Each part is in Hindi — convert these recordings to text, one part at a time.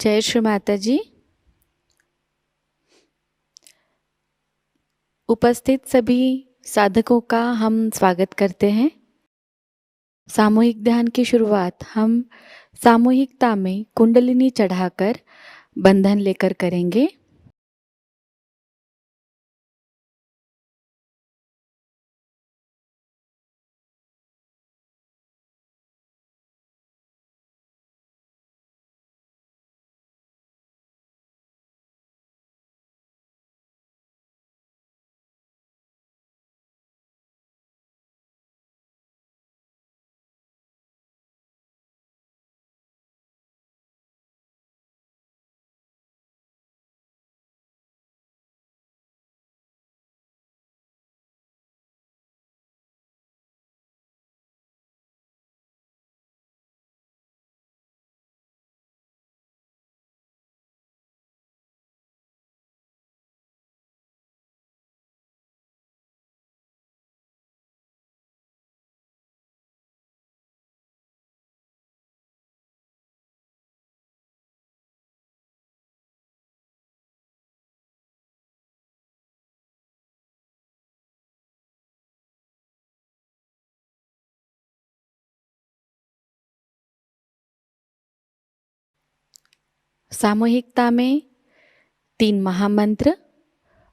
जय श्री माता जी। उपस्थित सभी साधकों का हम स्वागत करते हैं। सामूहिक ध्यान की शुरुआत हम सामूहिकता में कुंडलिनी चढ़ाकर बंधन लेकर करेंगे। सामूहिकता में 3 महामंत्र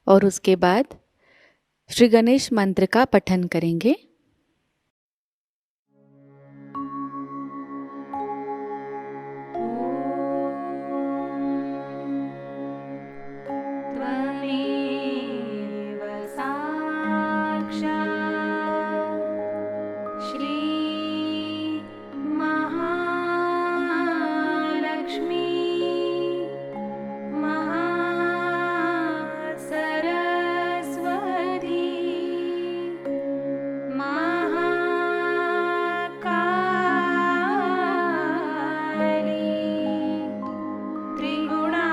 और उसके बाद श्री गणेश मंत्र का पठन करेंगे। त्वमेव साक्षात् श्री महालक्ष्मी महासरस्वती महाकाली त्रिगुणात्मिका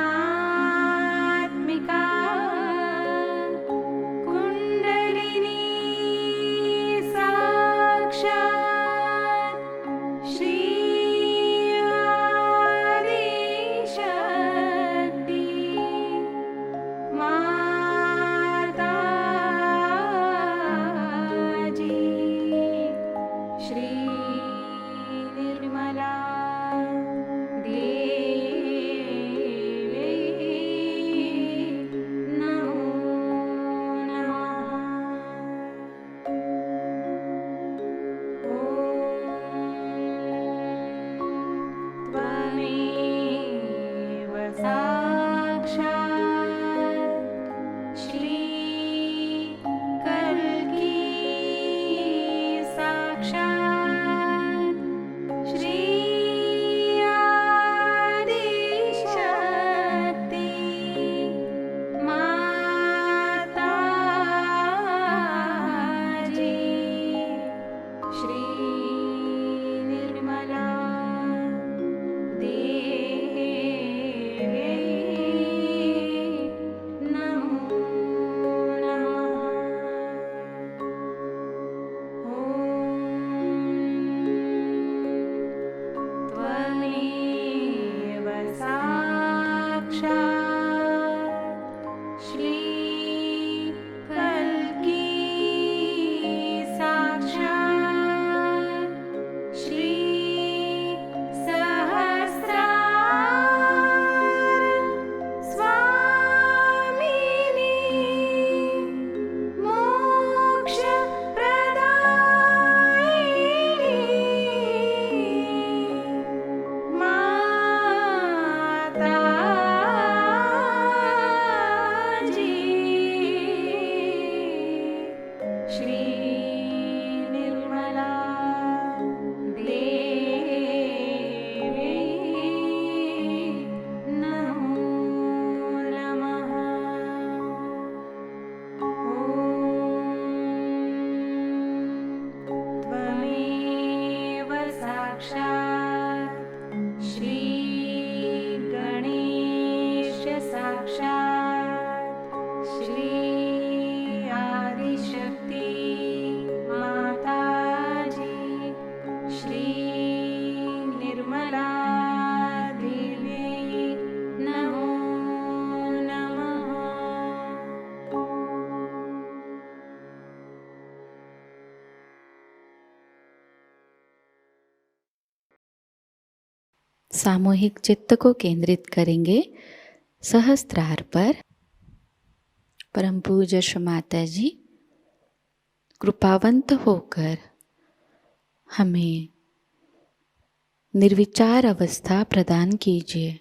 कुण्डलिनी साक्षात् श्री आदिशक्ति माताजी श्री निर्मला देवी नमो नमः। त्वमेव साक्षात् श्री कल्की साक्षात् श्री आदिशक्ति माताजी श्री निर्मला देवी सामूहिक चित्त को केंद्रित करेंगे सहस्त्रार पर। परम पूज्य श्री माता जी कृपावंत होकर हमें निर्विचार अवस्था प्रदान कीजिए।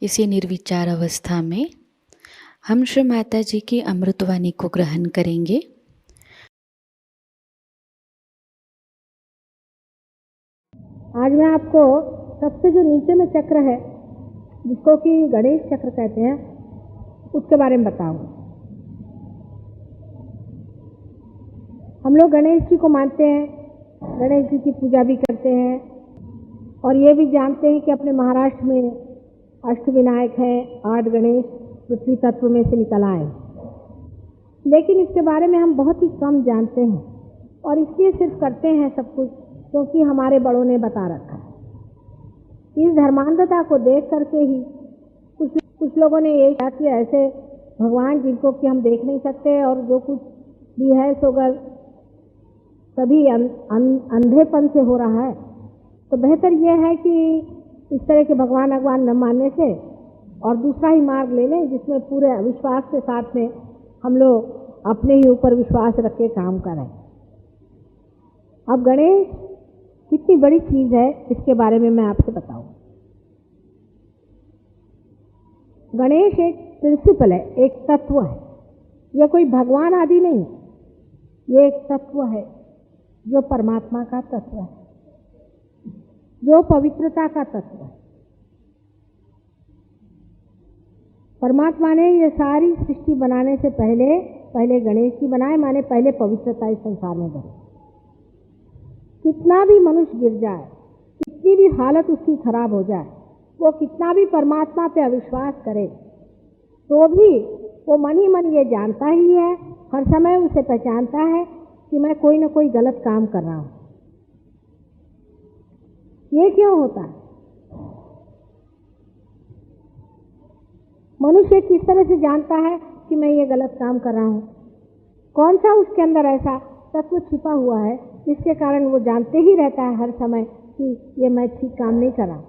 इसी निर्विचार अवस्था में हम श्री माता जी की अमृतवाणी को ग्रहण करेंगे। आज मैं आपको सबसे जो नीचे में चक्र है, जिसको कि गणेश चक्र कहते हैं, उसके बारे में बताऊंगा। हम लोग गणेश जी को मानते हैं, गणेश जी की पूजा भी करते हैं और ये भी जानते हैं कि अपने महाराष्ट्र में अष्टविनायक हैं, 8 गणेश पृथ्वी तत्व में से निकल आए। लेकिन इसके बारे में हम बहुत ही कम जानते हैं और इसलिए सिर्फ करते हैं सब कुछ क्योंकि हमारे बड़ों ने बता रखा है। इस धर्मांधता को देख करके ही कुछ लोगों ने ये कहा कि ऐसे भगवान जिनको कि हम देख नहीं सकते और जो कुछ भी है सो अगर सभी अंधेपन से हो रहा है, तो बेहतर यह है कि इस तरह के भगवान भगवान न मानने से और दूसरा ही मार्ग ले लें जिसमें पूरे विश्वास के साथ में हम लोग अपने ही ऊपर विश्वास रख के काम करें। अब गणेश कितनी बड़ी चीज है इसके बारे में मैं आपसे बताऊं। गणेश एक प्रिंसिपल है, एक तत्व है। यह कोई भगवान आदि नहीं, ये एक तत्व है जो परमात्मा का तत्व है, जो पवित्रता का तत्व है। परमात्मा ने ये सारी सृष्टि बनाने से पहले गणेश जी बनाए, माने पहले पवित्रता इस संसार में भरी। कितना भी मनुष्य गिर जाए, कितनी भी हालत उसकी खराब हो जाए, वो कितना भी परमात्मा पे अविश्वास करे, तो भी वो मन ही मन ये जानता ही है, हर समय उसे पहचानता है कि मैं कोई ना कोई गलत काम कर रहा हूं। ये क्यों होता है? मनुष्य किस तरह से जानता है कि मैं ये गलत काम कर रहा हूं? कौन सा उसके अंदर ऐसा तत्व छिपा हुआ है जिसके कारण वो जानते ही रहता है हर समय कि ये मैं ठीक काम नहीं कर रहा।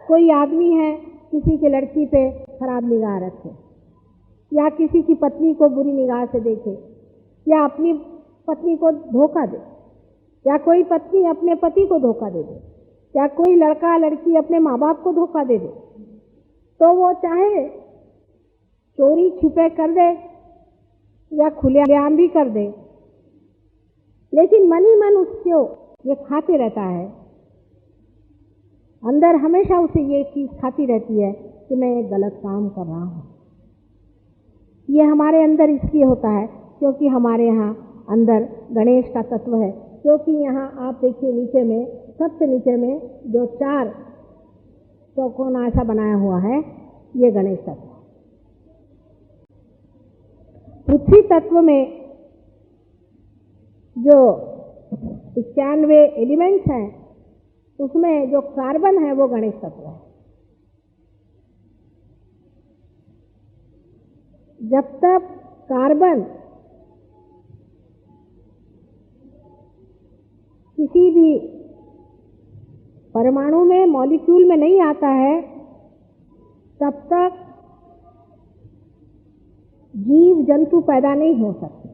कोई आदमी है किसी की लड़की पे खराब निगाह रखे, या किसी की पत्नी को बुरी निगाह से देखे, या अपनी पत्नी को धोखा दे, या कोई पत्नी अपने पति को धोखा दे दे, या कोई लड़का लड़की अपने माँ बाप को धोखा दे दे, तो वो चाहे चोरी छुपे कर दे या खुलेआम भी कर दे, लेकिन मन ही मन उसको ये खाते रहता है, अंदर हमेशा उसे ये चीज खाती रहती है कि मैं एक गलत काम कर रहा हूं। ये हमारे अंदर इसलिए होता है क्योंकि हमारे यहाँ अंदर गणेश का तत्व है। क्योंकि यहाँ आप देखिए नीचे में, सबसे नीचे में जो 4 चौकोना ऐसा बनाया हुआ है, ये गणेश तत्व। पृथ्वी तत्व में जो 91 एलिमेंट्स हैं, उसमें जो कार्बन है वो गणेश तत्व है। जब तक कार्बन किसी भी परमाणु में, मॉलिक्यूल में नहीं आता है, तब तक जीव जंतु पैदा नहीं हो सकते।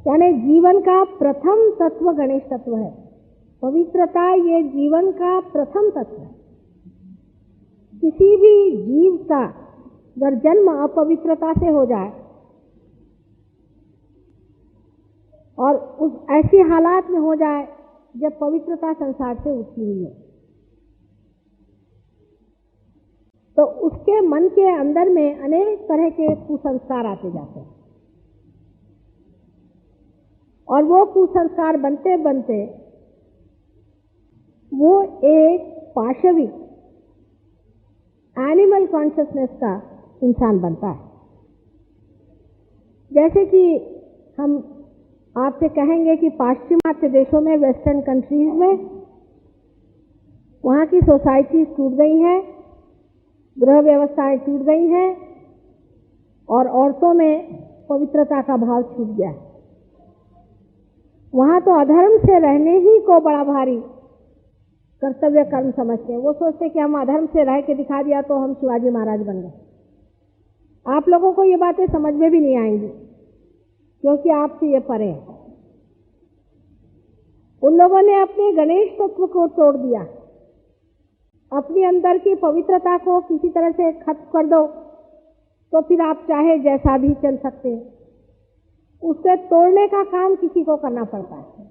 यानी जीवन का प्रथम तत्व गणेश तत्व है। पवित्रता ये जीवन का प्रथम तत्व है। किसी भी जीव का अगर जन्म अपवित्रता से हो जाए और उस ऐसी हालात में हो जाए जब पवित्रता संसार से उठी हुई है, तो उसके मन के अंदर में अनेक तरह के कुसंस्कार आते जाते हैं, और वो कुसंस्कार बनते बनते वो एक पाशविक एनिमल कॉन्शियसनेस का इंसान बनता है। जैसे कि हम आपसे कहेंगे कि पाश्चिमात्य देशों में, वेस्टर्न कंट्रीज में, वहाँ की सोसाइटी टूट गई है, गृह व्यवस्थाएं टूट गई हैं, और औरतों में पवित्रता का भाव छूट गया है। वहाँ तो अधर्म से रहने ही को बड़ा भारी कर्तव्य कर्म समझते हैं। वो सोचते हैं कि हम अधर्म से रह के दिखा दिया तो हम शिवाजी महाराज बन गए। आप लोगों को ये बातें समझ में भी नहीं आएंगी क्योंकि आपसे ये परे है। उन लोगों ने अपने गणेश तत्व को तोड़ दिया, अपने अंदर की पवित्रता को किसी तरह से खत्म कर दो तो फिर आप चाहे जैसा भी चल सकते हैं। उससे तोड़ने का काम किसी को करना पड़ता है।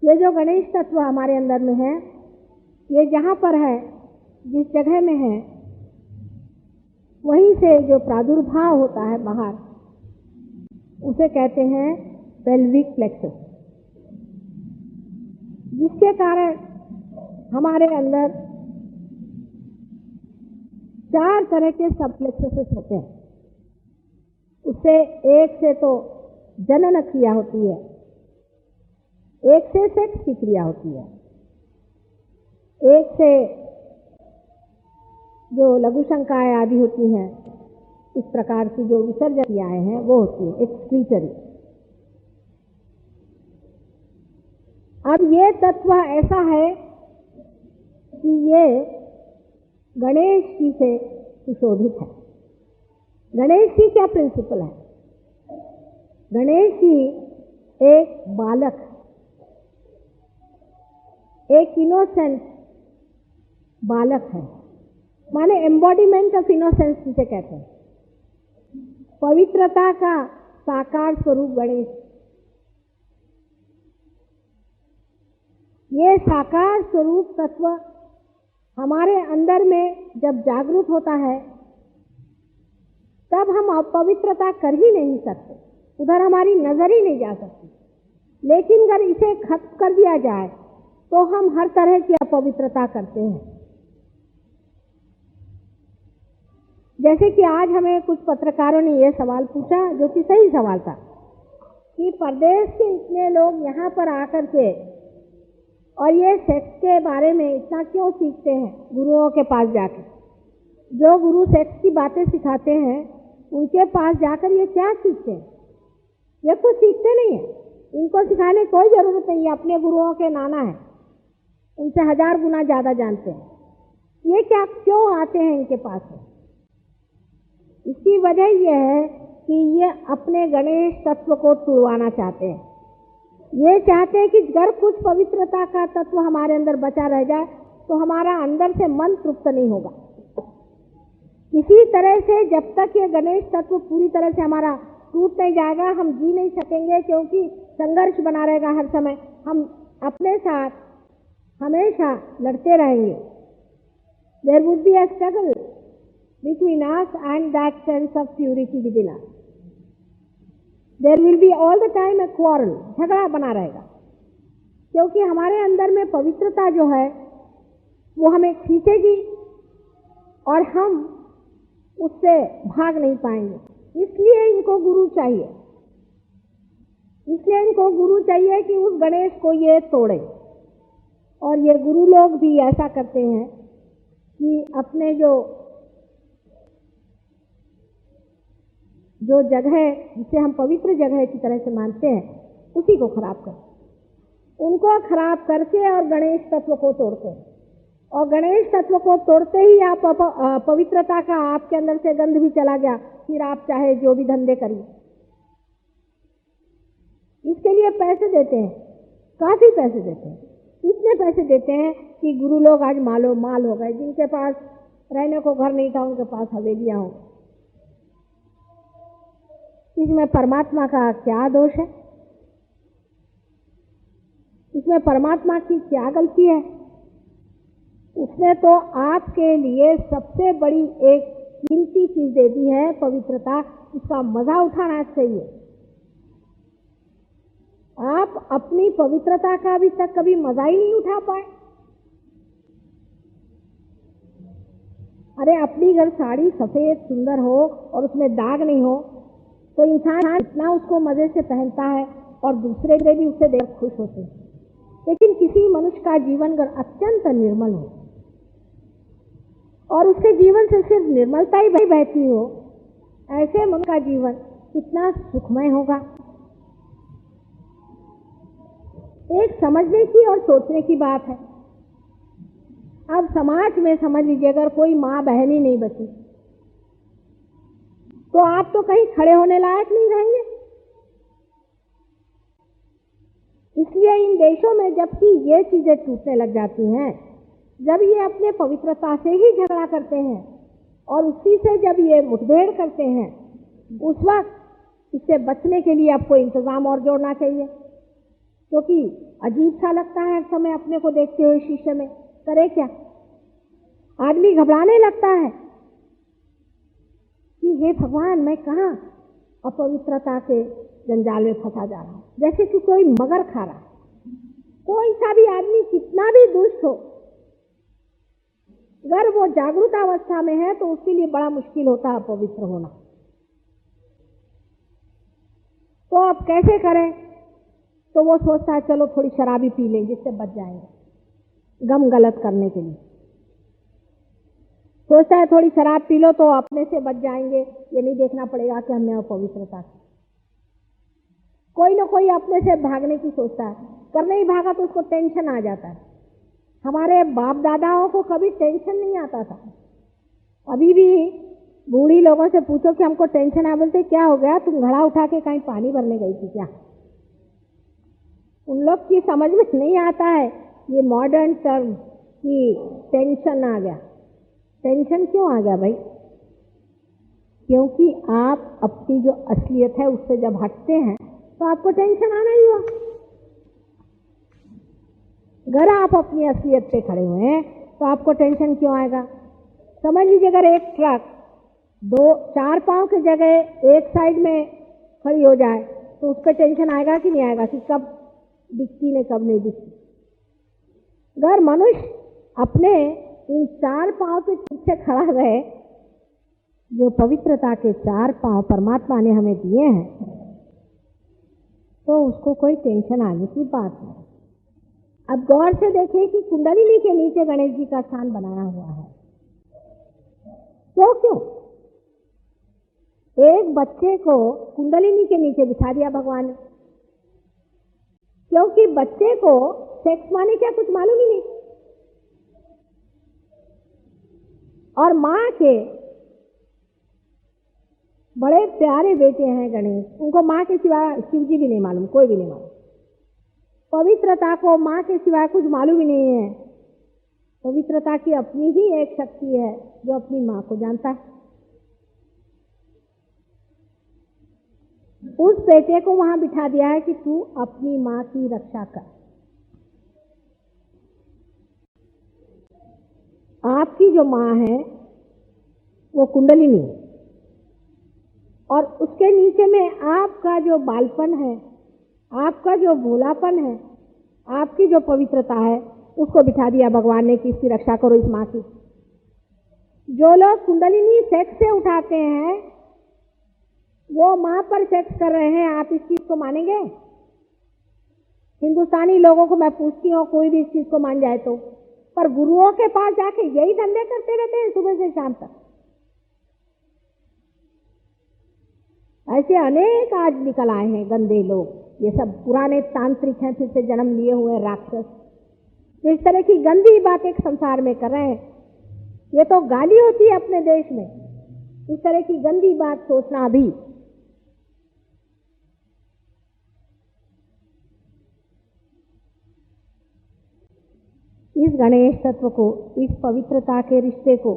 ये जो गणेश तत्व हमारे अंदर में है, ये जहाँ पर है, जिस जगह में है, वहीं से जो प्रादुर्भाव होता है बाहर, उसे कहते हैं पेल्विक प्लेक्सस, जिसके कारण हमारे अंदर 4 तरह के सब प्लेक्सस होते हैं। उससे एक से तो जनन क्रिया होती है, एक से सेक्स की क्रिया होती है, एक से जो लघु शंकाएं आदि होती हैं, इस प्रकार की जो विसर्जन क्रियाएं हैं वो होती है एक्सक्रीटरी। अब ये तत्व ऐसा है कि ये गणेश जी से सुशोभित है। गणेश जी क्या प्रिंसिपल है? गणेश जी एक बालक, एक इनोसेंट बालक है, माने एम्बॉडीमेंट ऑफ इनोसेंस जिसे कहते हैं, पवित्रता का साकार स्वरूप गणेश। ये साकार स्वरूप तत्व हमारे अंदर में जब जागृत होता है तब हम अपवित्रता कर ही नहीं सकते, उधर हमारी नजर ही नहीं जा सकती। लेकिन अगर इसे खत्म कर दिया जाए तो हम हर तरह की अपवित्रता करते हैं। जैसे कि आज हमें कुछ पत्रकारों ने यह सवाल पूछा, जो कि सही सवाल था, कि परदेश के इतने लोग यहाँ पर आकर के और ये सेक्स के बारे में इतना क्यों सीखते हैं गुरुओं के पास जाकर? जो गुरु सेक्स की बातें सिखाते हैं उनके पास जाकर ये क्या सीखते हैं? ये कुछ सीखते नहीं है, इनको सिखाने की कोई जरूरत नहीं है। अपने गुरुओं के नाना है, उनसे 1000 गुना ज्यादा जानते हैं। ये क्या क्यों आते हैं इनके पास है? इसकी वजह यह है कि ये अपने गणेश तत्व को तुड़वाना चाहते हैं। ये चाहते हैं कि अगर कुछ पवित्रता का तत्व हमारे अंदर बचा रह जाए तो हमारा अंदर से मन तृप्त नहीं होगा। किसी तरह से जब तक ये गणेश तत्व पूरी तरह से हमारा टूट नहीं जाएगा हम जी नहीं सकेंगे, क्योंकि संघर्ष बना रहेगा हर समय। हम अपने साथ हमेशा लड़ते रहेंगे। There would be a struggle between us and that sense of purity within us. There will be all the time a quarrel, झगड़ा बना रहेगा, क्योंकि हमारे अंदर में पवित्रता जो है वो हमें खींचेगी और हम उससे भाग नहीं पाएंगे। इसलिए इनको गुरु चाहिए, इसलिए इनको गुरु चाहिए कि उस गणेश को ये तोड़े। और ये गुरु लोग भी ऐसा करते हैं कि अपने जो जगह जिसे हम पवित्र जगह की तरह से मानते हैं उसी को खराब करते, उनको खराब करके और गणेश तत्व को तोड़ते हैं। और गणेश तत्व को तोड़ते ही आप पवित्रता का आपके अंदर से गंध भी चला गया, फिर आप चाहे जो भी धंधे करिए। इसके लिए पैसे देते हैं, काफी पैसे देते हैं। इतने पैसे देते हैं कि गुरु लोग आज माल हो गए। जिनके पास रहने को घर नहीं था उनके पास हवेलियां हो। इसमें परमात्मा का क्या दोष है? इसमें परमात्मा की क्या गलती है? उसने तो आपके लिए सबसे बड़ी एक कीमती चीज दे दी है, पवित्रता। इसका मजा उठाना चाहिए। आप अपनी पवित्रता का अभी तक कभी मजा ही नहीं उठा पाए। अरे अपनी अगर साड़ी सफेद सुंदर हो और उसमें दाग नहीं हो तो इंसान इतना उसको मजे से पहनता है और दूसरे भी उससे देख खुश होते हैं। लेकिन किसी मनुष्य का जीवन अगर अत्यंत निर्मल हो और उसके जीवन से सिर्फ निर्मलता ही बहती हो, ऐसे मनुष्य का जीवन कितना सुखमय होगा। एक समझने की और सोचने की बात है। अब समाज में समझ लीजिए अगर कोई माँ बहन ही नहीं बची तो आप तो कहीं खड़े होने लायक नहीं रहेंगे। इसलिए इन देशों में जबकि ये चीजें टूटने लग जाती हैं, जब ये अपने पवित्रता से ही झगड़ा करते हैं और उसी से जब ये मुठभेड़ करते हैं, उस वक्त इससे बचने के लिए आपको इंतजाम और जोड़ना चाहिए। क्योंकि अजीब सा लगता है हर समय अपने को देखते हुए शीशे में, करे क्या? आदमी घबराने लगता है कि हे भगवान, मैं कहाँ अपवित्रता के जंजाल में फंसा जा रहा हूं, जैसे कि कोई मगर खा रहा है। कोई सा भी आदमी कितना भी दुष्ट हो, अगर वो जागरूक अवस्था में है तो उसके लिए बड़ा मुश्किल होता है पवित्र होना। तो अब कैसे करें? तो वो सोचता है चलो थोड़ी शराबी पी लें जिससे बच जाएंगे, गम गलत करने के लिए सोचता है थोड़ी शराब पी लो तो अपने से बच जाएंगे, ये नहीं देखना पड़ेगा कि हमने अपवित्रता की। कोई ना कोई अपने से भागने की सोचता है। करने ही भागा तो उसको टेंशन आ जाता है। हमारे बाप दादाओं को कभी टेंशन नहीं आता था। अभी भी बूढ़ी लोगों से पूछो कि हमको टेंशन आ, बोलते क्या हो गया, तुम घड़ा उठा के कहीं पानी भरने गई थी क्या? उन लोग की समझ में नहीं आता है ये मॉडर्न टर्म कि टेंशन आ गया। टेंशन क्यों आ गया भाई? क्योंकि आप अपनी जो असलियत है उससे जब हटते हैं तो आपको टेंशन आना ही हुआ। अगर आप अपनी असलियत पे खड़े हुए हैं तो आपको टेंशन क्यों आएगा? समझ लीजिए अगर एक ट्रक 4 पांव की जगह एक साइड में खड़ी हो जाए तो उस पर टेंशन आएगा कि नहीं आएगा कि कब दिखती नहीं कब नहीं दिखती। अगर मनुष्य अपने इन 4 पांव के पीछे खड़ा रहे, जो पवित्रता के 4 पांव परमात्मा ने हमें दिए हैं, तो उसको कोई टेंशन आने की बात नहीं। अब गौर से देखिए कि कुंडलिनी के नीचे गणेश जी का स्थान बनाया हुआ है। तो क्यों? एक बच्चे को कुंडलिनी के नीचे बिठा दिया भगवान ने, क्योंकि बच्चे को सेक्स माने क्या कुछ मालूम ही नहीं। और माँ के बड़े प्यारे बेटे हैं गणेश, उनको माँ के सिवा शिव जी भी नहीं मालूम, कोई भी नहीं मालूम। पवित्रता को माँ के सिवा कुछ मालूम ही नहीं है। पवित्रता की अपनी ही एक शक्ति है जो अपनी माँ को जानता है। उस बेटे को वहां बिठा दिया है कि तू अपनी माँ की रक्षा कर। आपकी जो माँ है वो कुंडलिनी है, और उसके नीचे में आपका जो बालपन है, आपका जो भोलापन है, आपकी जो पवित्रता है, उसको बिठा दिया भगवान ने कि इसकी रक्षा करो इस माँ की। जो लोग कुंडलिनी सेक्स से उठाते हैं वो माँ पर सेक्स कर रहे हैं, आप इस चीज को मानेंगे? हिंदुस्तानी लोगों को मैं पूछती हूँ, कोई भी इस चीज को मान जाए तो, पर गुरुओं के पास जाके यही धंधे करते रहते हैं सुबह से शाम तक। ऐसे अनेक आज निकल आए हैं गंदे लोग, ये सब पुराने तांत्रिक हैं, फिर से जन्म लिए हुए राक्षस, तो इस तरह की गंदी बातें संसार में कर रहे हैं। ये तो गाली होती है अपने देश में, इस तरह की गंदी बात सोचना भी। इस गणेश तत्व को, इस पवित्रता के रिश्ते को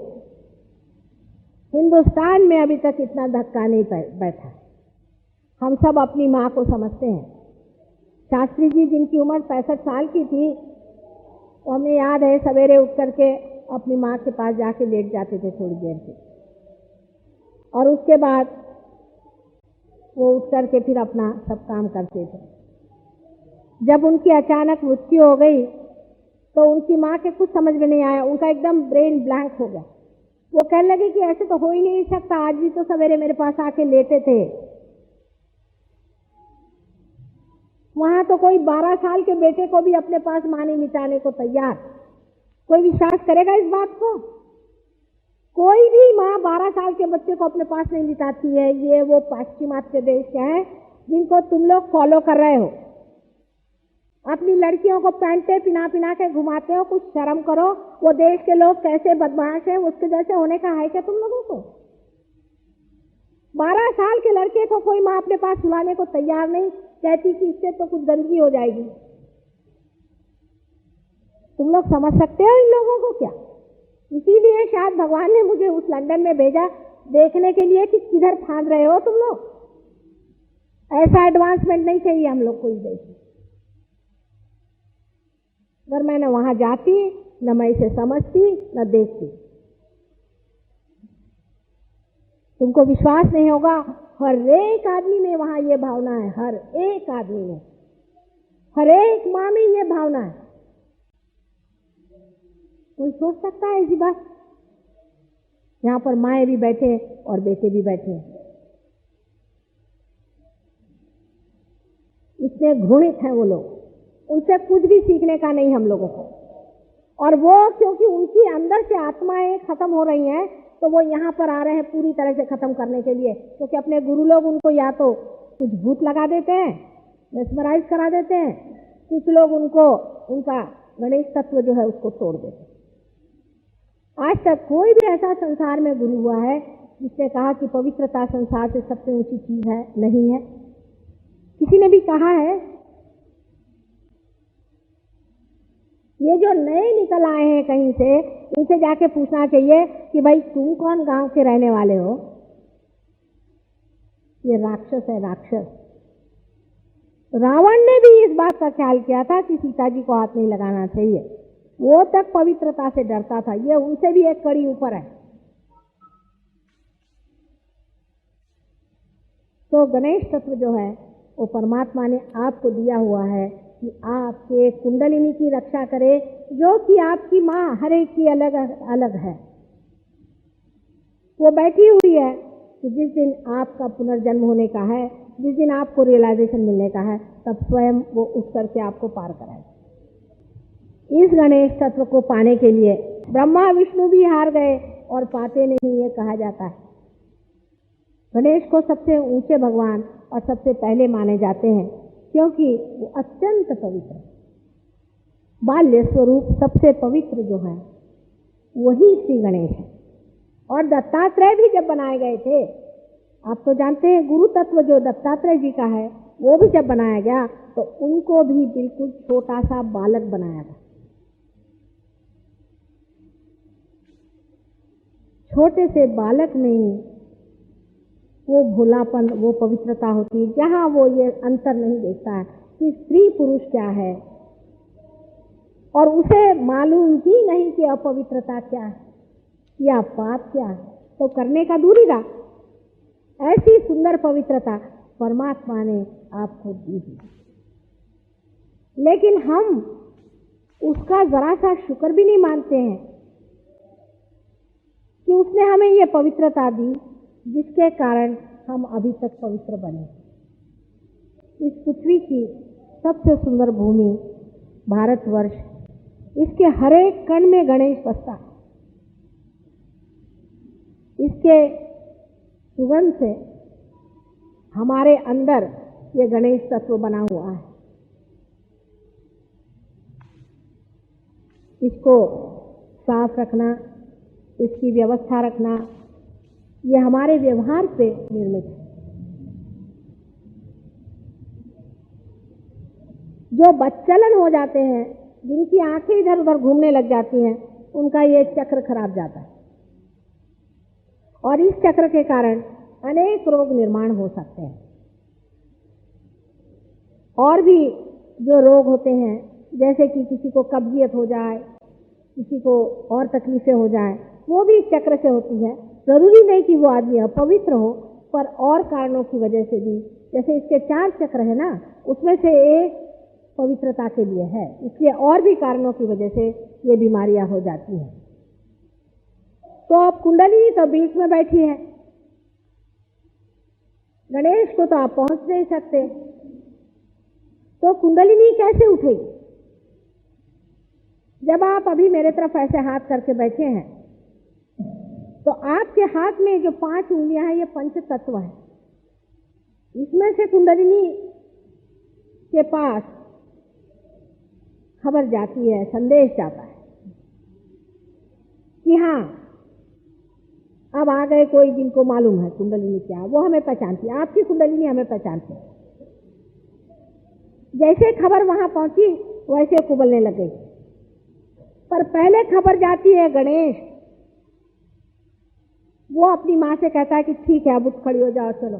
हिंदुस्तान में अभी तक इतना धक्का नहीं बैठा। हम सब अपनी माँ को समझते हैं। शास्त्री जी जिनकी उम्र 65 साल की थी, तो हमें याद है सवेरे उठ करके अपनी माँ के पास जाके लेट जाते थे थोड़ी देर के, और उसके बाद वो उठ करके फिर अपना सब काम करते थे। जब उनकी अचानक मृत्यु हो गई तो उनकी माँ के कुछ समझ में नहीं आया, उनका एकदम ब्रेन ब्लैंक हो गया। वो कहने लगे कि ऐसे तो हो ही नहीं सकता, आज भी तो सवेरे मेरे पास आके लेटे थे। वहां तो कोई 12 साल के बेटे को भी अपने पास माँ नहीं लिटाने को तैयार। कोई विश्वास करेगा इस बात को? कोई भी माँ 12 साल के बच्चे को अपने पास नहीं लिटाती है। ये वो पाश्चिमात्य देश हैं जिनको तुम लोग फॉलो कर रहे हो। अपनी लड़कियों को पैंटे पिना के घुमाते हो, कुछ शर्म करो। वो देश के लोग कैसे बदमाश हैं, उसके जैसे होने का है क्या तुम लोगों को? 12 साल के लड़के को कोई माँ अपने पास सुलाने को तैयार नहीं, कहती कि इससे तो कुछ गंदगी हो जाएगी। तुम लोग समझ सकते हो इन लोगों को क्या? इसीलिए शायद भगवान ने मुझे उस लंदन में भेजा, देखने के लिए कि किधर फांद रहे हो तुम लोग। ऐसा एडवांसमेंट नहीं चाहिए हम लोग को इस देश में। अगर मैं न वहां जाती, न मैं इसे समझती, न देखती। तुमको विश्वास नहीं होगा, हर एक आदमी में वहां ये भावना है, हर एक आदमी में, हर एक माँ में ये भावना है। कोई सोच सकता है ऐसी बात? यहाँ पर माएँ भी बैठे और बेटे भी बैठे हैं। इतने घृणित हैं वो लोग, उनसे कुछ भी सीखने का नहीं हम लोगों को। और वो क्योंकि उनकी अंदर से आत्माएं खत्म हो रही हैं, तो वो यहाँ पर आ रहे हैं पूरी तरह से खत्म करने के लिए। क्योंकि अपने गुरु लोग उनको या तो कुछ भूत लगा देते हैं, मेस्मराइज करा देते हैं, कुछ लोग उनका गणेश तत्व जो है उसको तोड़ देते। आज तक कोई भी ऐसा संसार में गुरु हुआ है जिसने कहा कि पवित्रता संसार से सबसे ऊंची चीज है? नहीं है। किसी ने भी कहा है? ये जो नए निकल आए हैं कहीं से, इनसे जाके पूछना चाहिए कि भाई तुम कौन गांव के रहने वाले हो? ये राक्षस है, राक्षस। रावण ने भी इस बात का ख्याल किया था कि सीता जी को हाथ नहीं लगाना चाहिए, वो तक पवित्रता से डरता था। ये उनसे भी एक कड़ी ऊपर है। तो गणेश तत्व जो है वो परमात्मा ने आपको दिया हुआ है कि आपके कुंडलिनी की रक्षा करे, जो कि आपकी माँ हर एक की अलग अलग है। वो बैठी हुई है कि जिस दिन आपका पुनर्जन्म होने का है, जिस दिन आपको रियलाइजेशन मिलने का है, तब स्वयं वो उठ करके आपको पार कराए। इस गणेश तत्व को पाने के लिए ब्रह्मा विष्णु भी हार गए और पाते नहीं, ये कहा जाता है। गणेश को सबसे ऊंचे भगवान और सबसे पहले माने जाते हैं क्योंकि वो अत्यंत पवित्र है। बाल्य स्वरूप सबसे पवित्र जो है वही श्री गणेश है। और दत्तात्रेय भी जब बनाए गए थे, आप तो जानते हैं गुरु तत्व जो दत्तात्रेय जी का है, वो भी जब बनाया गया तो उनको भी बिल्कुल छोटा सा बालक बनाया था। छोटे से बालक में ही वो भोलापन, वो पवित्रता होती है, जहां वो ये अंतर नहीं देखता है कि स्त्री पुरुष क्या है, और उसे मालूम ही नहीं कि अपवित्रता क्या है या पाप क्या है, तो करने का दूर ही रहा। ऐसी सुंदर पवित्रता परमात्मा ने आपको दी है, लेकिन हम उसका जरा सा शुक्र भी नहीं मानते हैं कि उसने हमें ये पवित्रता दी जिसके कारण हम अभी तक पवित्र बने। इस पृथ्वी की सबसे सुंदर भूमि भारतवर्ष, इसके हर एक कण में गणेश बसता है। इसके सुगंध से हमारे अंदर ये गणेश तत्व बना हुआ है। इसको साफ रखना, इसकी व्यवस्था रखना, ये हमारे व्यवहार पे निर्मित है। जो बच्चलन हो जाते हैं, जिनकी आंखें इधर उधर घूमने लग जाती हैं, उनका ये चक्र खराब जाता है और इस चक्र के कारण अनेक रोग निर्माण हो सकते हैं। और भी जो रोग होते हैं, जैसे कि किसी को कब्जियत हो जाए, किसी को और तकलीफें हो जाए, वो भी इस चक्र से होती है। जरूरी नहीं कि वो आदमी अपवित्र हो, पर और कारणों की वजह से भी, जैसे इसके 4 चक्र है ना, उसमें से एक पवित्रता के लिए है, इसलिए और भी कारणों की वजह से ये बीमारियां हो जाती हैं। तो अब कुंडली तो बीच में बैठी है, गणेश को तो आप पहुंच नहीं सकते, तो कुंडलिनी कैसे उठेगी? जब आप अभी मेरे तरफ ऐसे हाथ करके बैठे हैं, तो आपके हाथ में जो 5 उंगलियां हैं, ये पंच तत्व है। इसमें से कुंडलिनी के पास खबर जाती है, संदेश जाता है कि हाँ, अब आ गए कोई जिनको मालूम है कुंडलिनी क्या, वो हमें पहचानती है। आपकी कुंडलिनी हमें पहचानती है। जैसे खबर वहां पहुंची वैसे कुबलने लग गई। पर पहले खबर जाती है गणेश, वो अपनी माँ से कहता है कि ठीक है, अब उठ खड़ी हो जाओ, चलो।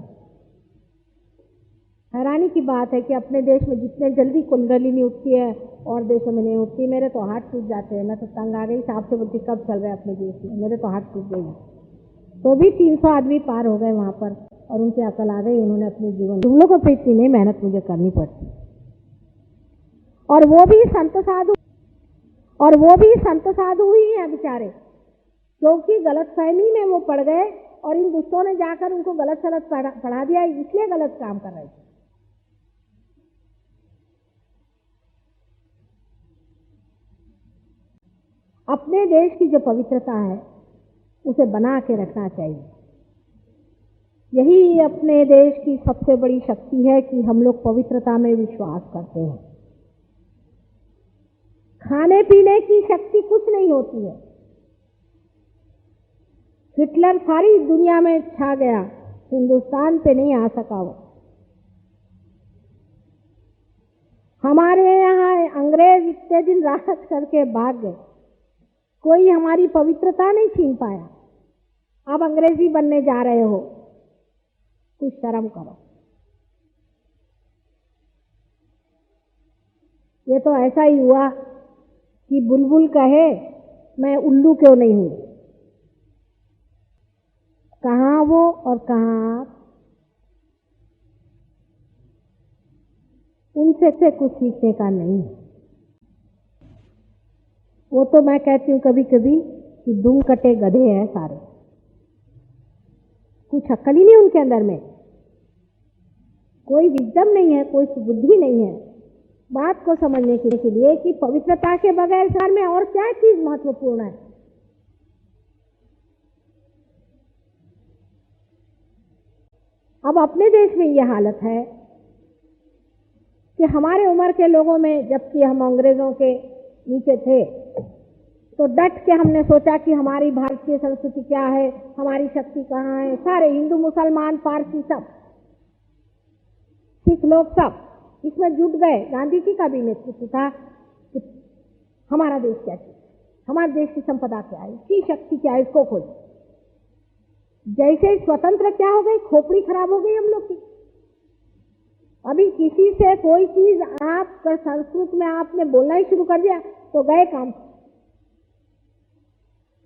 हैरानी की बात है कि अपने देश में जितने जल्दी कुंडलिनी उठती है और देशों में नहीं उठती। मेरे तो हाथ टूट जाते हैं, मैं तो तंग आ गई। साहब से बोलती कब चल रहे अपने देश में, मेरे तो हाथ टूट गई। तो भी 300 आदमी पार हो गए वहां पर, और उनसे अकल आ गई, उन्होंने अपने जीवन। तुम लोगों को इतनी नहीं मेहनत मुझे करनी पड़ती। और वो भी संत साधु ही हैं बेचारे, क्योंकि गलतफहमी में वो पड़ गए और इन दुष्टों ने जाकर उनको गलत सलत पढ़ा दिया, इसलिए गलत काम कर रहे थे। अपने देश की जो पवित्रता है उसे बना के रखना चाहिए। यही अपने देश की सबसे बड़ी शक्ति है कि हम लोग पवित्रता में विश्वास करते हैं। खाने पीने की शक्ति कुछ नहीं होती है। हिटलर सारी दुनिया में छा गया, हिंदुस्तान पे नहीं आ सका वो। हमारे यहाँ अंग्रेज इतने दिन राज करके भाग गए, कोई हमारी पवित्रता नहीं छीन पाया। अब अंग्रेजी बनने जा रहे हो, कुछ शर्म करो। ये तो ऐसा ही हुआ कि बुलबुल कहे मैं उल्लू क्यों नहीं हूं। कहाँ वो और कहाँ आप। उनसे से कुछ सीखने का नहीं है। वो तो मैं कहती हूँ कभी कभी कि दुम कटे गधे हैं सारे, कुछ अक्ल ही नहीं उनके अंदर में, कोई विजडम नहीं है, कोई बुद्धि नहीं है बात को समझने के लिए कि पवित्रता के बगैर संसार में और क्या चीज महत्वपूर्ण है। अब अपने देश में यह हालत है कि हमारे उम्र के लोगों में, जबकि हम अंग्रेजों के नीचे थे, तो डट के हमने सोचा कि हमारी भारतीय संस्कृति क्या है, हमारी शक्ति कहाँ है। सारे हिंदू, मुसलमान, पारसी, सब सिख लोग सब इसमें जुट गए। गांधी जी का भी नेतृत्व था कि हमारा देश क्या चीज, हमारे देश की संपदा क्या है, इसकी शक्ति क्या है, इसको खोज। जैसे स्वतंत्र क्या हो गई, खोपड़ी खराब हो गई हम लोग की। अभी किसी से कोई चीज आप संस्कृत में आपने बोलना ही शुरू कर दिया तो गए काम।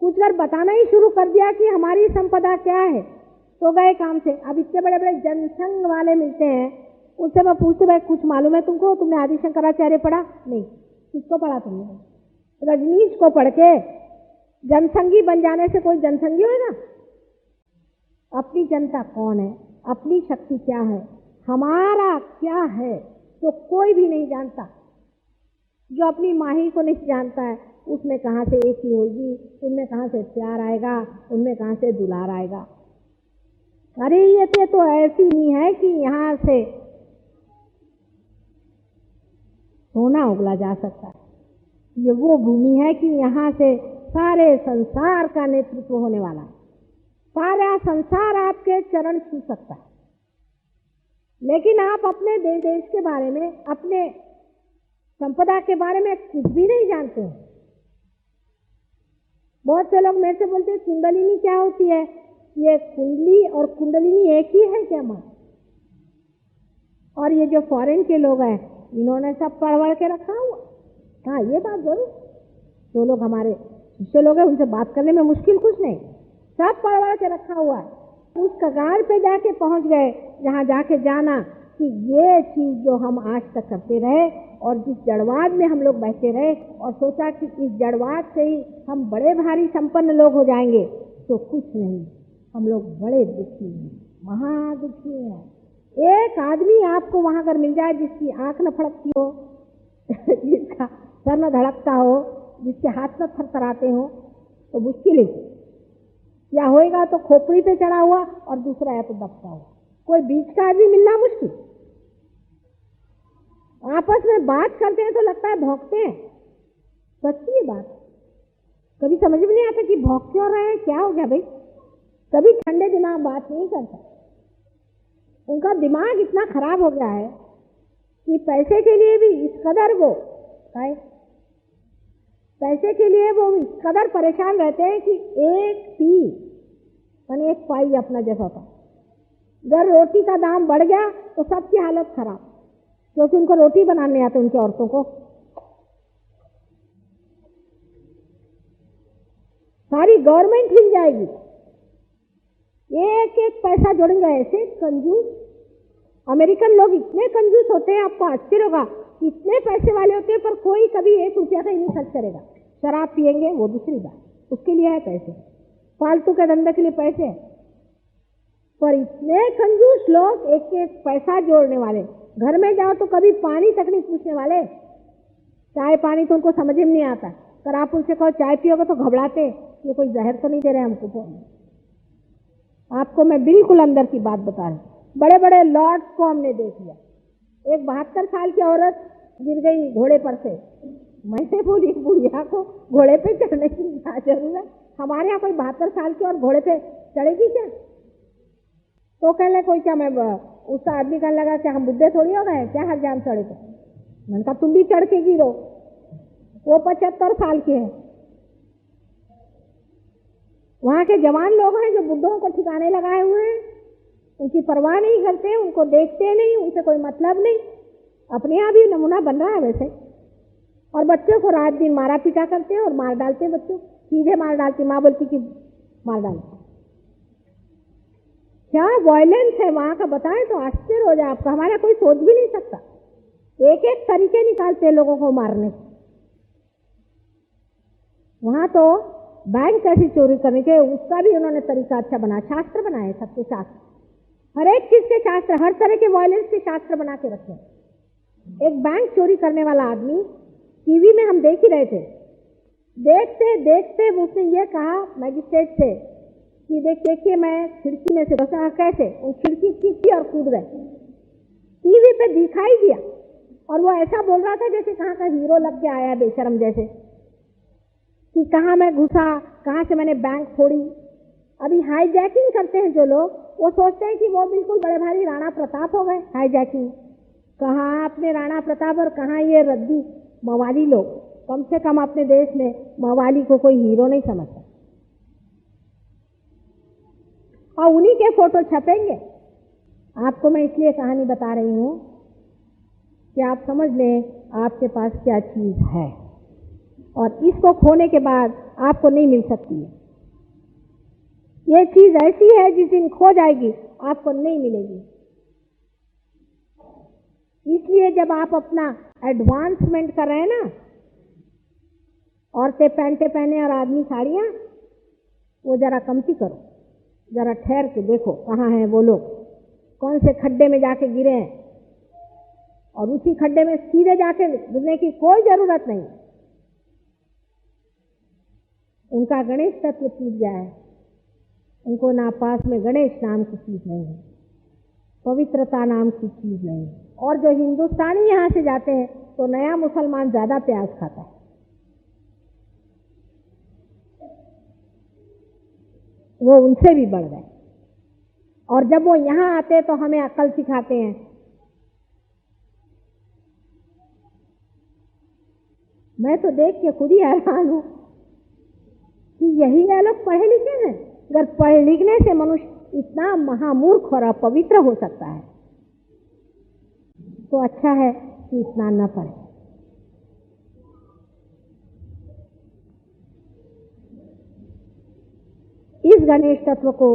कुछ अगर बताना ही शुरू कर दिया कि हमारी संपदा क्या है तो गए काम से। अब इतने बड़े बड़े जनसंघ वाले मिलते हैं, उनसे मैं पूछती भाई कुछ मालूम है तुमको, तुमने आदि शंकराचार्य पढ़ा? नहीं। किसको पढ़ा तुमने? रजनीश को पढ़ के जनसंघी बन जाने से कोई जनसंघी होगा? अपनी जनता कौन है, अपनी शक्ति क्या है, हमारा क्या है, तो कोई भी नहीं जानता। जो अपनी माही को नहीं जानता है उसमें कहाँ से एक ही होगी, उनमें कहाँ से प्यार आएगा, उनमें कहाँ से दुलार आएगा। अरे ये तो ऐसी नहीं है कि यहाँ से सोना उगला जा सकता है। ये वो भूमि है कि यहाँ से सारे संसार का नेतृत्व होने वाला है। सारा संसार आपके चरण छू सकता है, लेकिन आप अपने देश के बारे में, अपने संपदा के बारे में कुछ भी नहीं जानते हैं। बहुत से लोग मेरे से बोलते हैं कुंडलिनी क्या होती है? ये कुंडली और कुंडलिनी एक ही है क्या मां? और ये जो फॉरेन के लोग हैं इन्होंने सब पढ़ के रखा हुआ। हाँ, ये बात जरूर, जो लोग हमारे शिष्य लोग हैं उनसे बात करने में मुश्किल कुछ नहीं, सब पढ़ के रखा हुआ है। उस कगार पे जाके पहुंच गए जहां जाके जाना कि ये चीज जो हम आज तक करते रहे और जिस जड़वाद में हम लोग बैठे रहे और सोचा कि इस जड़वाद से ही हम बड़े भारी संपन्न लोग हो जाएंगे, तो कुछ नहीं, हम लोग बड़े दुखी हैं, महादुखी हैं। एक आदमी आपको वहां अगर मिल जाए जिसकी आंख न फड़कती हो, जिसका सर न धड़कता हो, जिसके हाथ न थरथराते हो, तो मुश्किल है। या होएगा तो खोपड़ी पे चढ़ा हुआ और दूसरा है तो दबता हुआ। कोई बीच का आदमी मिलना मुश्किल। आपस में बात करते हैं तो लगता है भौंकते हैं। सच्ची बात, कभी समझ में नहीं आता कि भौंक क्यों रहे हैं, क्या हो गया भाई। कभी ठंडे दिमाग बात नहीं करता। उनका दिमाग इतना खराब हो गया है कि पैसे के लिए भी इस कदर वो है, पैसे के लिए वो इस कदर परेशान रहते हैं कि एक पी यानी एक पाई अपना जैसा था। अगर रोटी का दाम बढ़ गया तो सबकी हालत खराब, क्योंकि उनको रोटी बनाने आते उनकी औरतों को। सारी गवर्नमेंट हिल जाएगी, एक एक पैसा जोड़ेंगे। ऐसे कंजूस अमेरिकन लोग इतने कंजूस होते हैं, आपको आश्चर्य होगा, इतने पैसे वाले होते हैं पर कोई कभी 1 रुपया का ही नहीं खर्च करेगा। शराब पिएंगे वो दूसरी बात, उसके लिए है पैसे, फालतू के धंधे के लिए पैसे है। पर इतने कंजूस लोग, एक एक पैसा जोड़ने वाले। घर में जाओ तो कभी पानी तक नहीं पूछने वाले, चाय पानी तो उनको समझ में नहीं आता। पर आप उनसे कहो चाय पियोगे तो घबराते, ये कोई जहर तो नहीं दे रहे हमको। आपको मैं बिल्कुल अंदर की बात बता रही। बड़े बड़े लॉर्ड्स को हमने देख लिया। एक 72 साल की औरत गिर गई घोड़े पर से, मैंने बोली बुढ़िया को घोड़े पे चढ़ने की क्या जरूरत, हमारे यहाँ कोई 72 साल की और घोड़े पे चढ़ेगी क्या? तो कहने कोई क्या, मैं उसका आदमी कहने लगा कि हम बुढ़े थोड़ी हो गए क्या हर जान चढ़े तो। मैंने कहा तुम भी चढ़ के गिरो, वो 75 साल के हैं। वहां के जवान लोग हैं जो बुढ़ों को ठिकाने लगाए हुए हैं, उनकी परवाह नहीं करते, उनको देखते नहीं, उनसे कोई मतलब नहीं। अपने यहाँ भी नमूना बन रहा है वैसे। और बच्चों को रात दिन मारा पीटा करते हैं और मार डालते हैं, बच्चों सीधे मार डालती, माँ बोलती कि मार डालते। क्या वायलेंस है वहां का, बताएं तो आश्चर्य हो जाए आपका। हमारा कोई सोच भी नहीं सकता, एक एक तरीके निकालते हैं लोगों को मारने के। वहां तो बैंक कैसी चोरी करने के, उसका भी उन्होंने तरीका अच्छा बना, शास्त्र बनाए, सबके शास्त्र, हर एक चीज के शास्त्र, हर तरह के वायलेंस के शास्त्र बना के रखे। एक बैंक चोरी करने वाला आदमी टीवी में हम देख ही रहे थे, देखते देखते उसने ये कहा मैजिस्ट्रेट से कि देखिए मैं खिड़की में से बसा, कैसे वो खिड़की खींची और कूद गए। टीवी पे दिखाई दिया और वो ऐसा बोल रहा था जैसे कहाँ का हीरो लग के आया बेशरम जैसे, कि कहाँ मैं घुसा, कहाँ से मैंने बैंक फोड़ी। अभी हाईजैकिंग करते हैं जो लोग, वो सोचते हैं कि वो बिल्कुल बड़े भारी राणा प्रताप हो गए। हाईजैकिंग कहाँ अपने राणा प्रताप और कहाँ ये रद्दी मवाली लोग। कम से कम अपने देश में मवाली को कोई हीरो नहीं समझता, और उन्हीं के फोटो छपेंगे। आपको मैं इसलिए कहानी बता रही हूँ कि आप समझ लें आपके पास क्या चीज है, और इसको खोने के बाद आपको नहीं मिल सकती है। ये चीज ऐसी है जिस दिन खो जाएगी आपको नहीं मिलेगी। इसलिए जब आप अपना एडवांसमेंट कर रहे हैं ना, औरतें पैंटे पहने और आदमी साड़ियां, वो जरा कमती करो, जरा ठहर के देखो कहाँ हैं वो लोग, कौन से खड्डे में जाके गिरे हैं, और उसी खड्डे में सीधे जाके गिरने की कोई जरूरत नहीं। उनका गणेश तत्व टूट गया है, उनको ना पास में गणेश नाम की चीज नहीं है, पवित्रता नाम की चीज नहीं है। और जो हिंदुस्तानी यहाँ से जाते हैं तो नया मुसलमान ज्यादा प्याज खाता है, वो उनसे भी बढ़ गए। और जब वो यहाँ आते तो हमें अक्ल सिखाते हैं। मैं तो देख के खुद ही हैरान हूं कि यही है लोग पढ़े लिखे हैं। अगर पढ़ लिखने से मनुष्य इतना महामूर्ख और अपवित्र हो सकता है तो अच्छा है कि इतना न पढ़े। इस गणेश तत्व को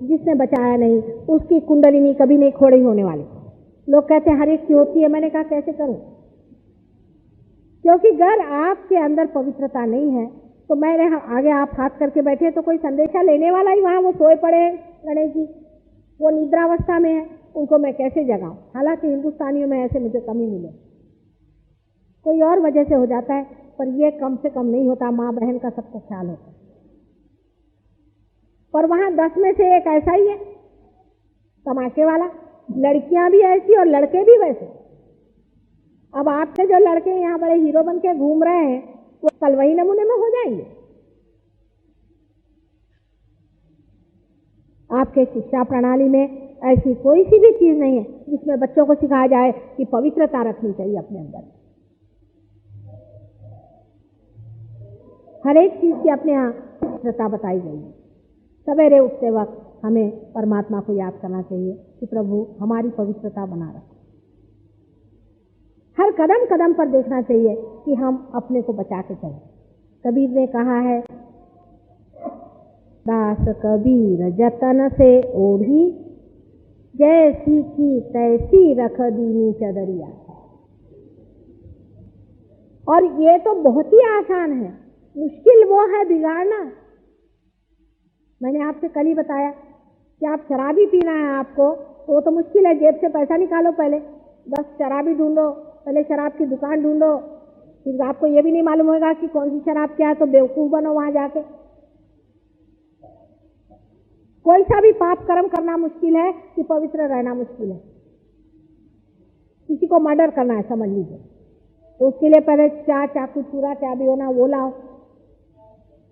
जिसने बचाया नहीं, उसकी कुंडलिनी कभी नहीं खोड़ी होने वाली। लोग कहते हैं हर एक की होती है, मैंने कहा कैसे करूं, क्योंकि अगर आपके अंदर पवित्रता नहीं है तो मेरे आगे आप हाथ करके बैठे तो कोई संदेशा लेने वाला ही वहां वो सोए पड़े हैं गणेश जी, वो निद्रावस्था में है, उनको मैं कैसे जगाऊं। हालांकि हिंदुस्तानियों में ऐसे मुझे कमी मिले, कोई और वजह से हो जाता है, पर ये कम से कम नहीं होता, माँ बहन का सबको ख्याल होता है। पर वहां 10 में से एक ऐसा ही है तमाशे वाला, लड़कियां भी ऐसी और लड़के भी वैसे। अब आपके जो लड़के यहाँ बड़े हीरो बन के घूम रहे हैं वो कल वही नमूने में हो जाएंगे। आपके शिक्षा प्रणाली में ऐसी कोई सी भी चीज नहीं है जिसमें बच्चों को सिखाया जाए कि पवित्रता रखनी चाहिए अपने अंदर। हर एक चीज की अपने यहाँ पवित्रता बताई गई है। सवेरे उठते वक्त हमें परमात्मा को याद करना चाहिए कि प्रभु हमारी पवित्रता बना रखो। हर कदम कदम पर देखना चाहिए कि हम अपने को बचा के चलें। कबीर ने कहा है, दास कबीर जतन से ओढ़ी, जैसी की तैसी रख दीनी चदरिया। और ये तो बहुत ही आसान है, मुश्किल वो है बिगाड़ना। मैंने आपसे कल ही बताया कि आप शराबी पीना है आपको, तो वो तो मुश्किल है। जेब से पैसा निकालो, पहले 10 शराबी ढूंढो, पहले शराब की दुकान ढूंढो, फिर आपको ये भी नहीं मालूम होगा कि कौन सी शराब क्या है, तो बेवकूफ बनो वहां जाके। कोई सा भी पाप कर्म करना मुश्किल है कि पवित्र रहना मुश्किल है। किसी को मर्डर करना है समझ लीजिए, तो उसके लिए पहले चाकू चूरा क्या भी होना वो लाओ,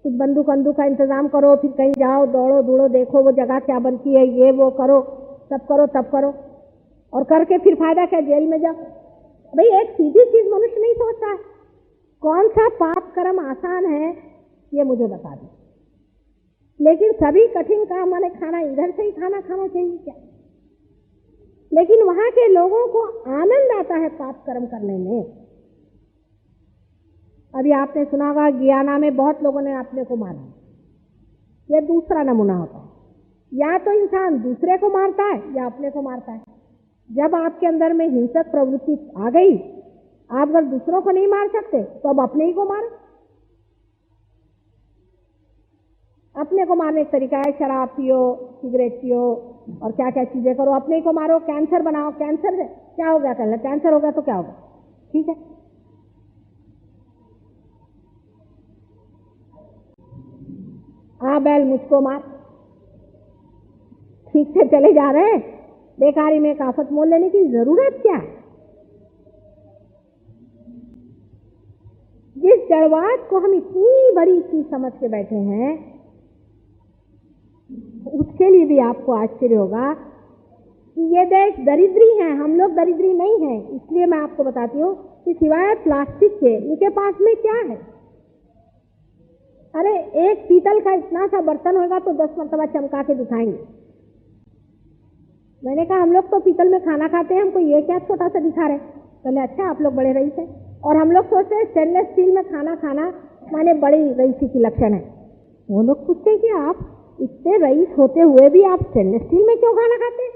कुछ बंदूक का इंतजाम करो, फिर कहीं जाओ, दौड़ो दौड़ो, देखो वो जगह क्या बनती है, ये वो करो, तब करो और करके फिर फायदा क्या, जेल में जाओ। भाई एक सीधी चीज मनुष्य नहीं सोचता है, कौन सा पाप कर्म आसान है ये मुझे बता दो। लेकिन सभी कठिन काम माने खाना इधर से ही खाना चाहिए क्या? लेकिन वहां के लोगों को आनंद आता है पाप कर्म करने में। अभी आपने सुना होगा गियाना में बहुत लोगों ने अपने को मारा, यह दूसरा नमूना होता है। या तो इंसान दूसरे को मारता है या अपने को मारता है। जब आपके अंदर में हिंसक प्रवृत्ति आ गई, आप अगर दूसरों को नहीं मार सकते तो अब अपने ही को मारो। अपने को मारने का तरीका है शराब पियो, सिगरेट पियो और क्या क्या चीजें करो, अपने को मारो। कैंसर बनाओ, कैंसर है क्या हो गया, कल कैंसर हो गया तो क्या होगा, ठीक है। आ बैल मुझको मार, ठीक से चले जा रहे हैं, बेकारी में काफत मोल लेने की जरूरत क्या है? जिस जड़वाद को हम इतनी बड़ी चीज समझ के बैठे हैं, उसके लिए भी आपको आश्चर्य होगा कि ये देश दरिद्री है, हम लोग दरिद्री नहीं है। इसलिए मैं आपको बताती हूँ कि सिवाय प्लास्टिक के इनके पास में क्या है। अरे एक पीतल का इतना सा बर्तन होगा तो 10 मरतबा चमका के दिखाएंगे। मैंने कहा हम लोग तो पीतल में खाना खाते हैं, हमको ये क्या छोटा सा दिखा रहे। पहले अच्छा आप लोग बड़े रईस हैं, और हम लोग सोचते हैं स्टेनलेस स्टील में खाना खाना माने बड़ी रईसी की लक्षण है। वो लोग पूछते हैं कि आप इतने रईस होते हुए भी आप स्टेनलेस स्टील में क्यों खाना खाते हैं?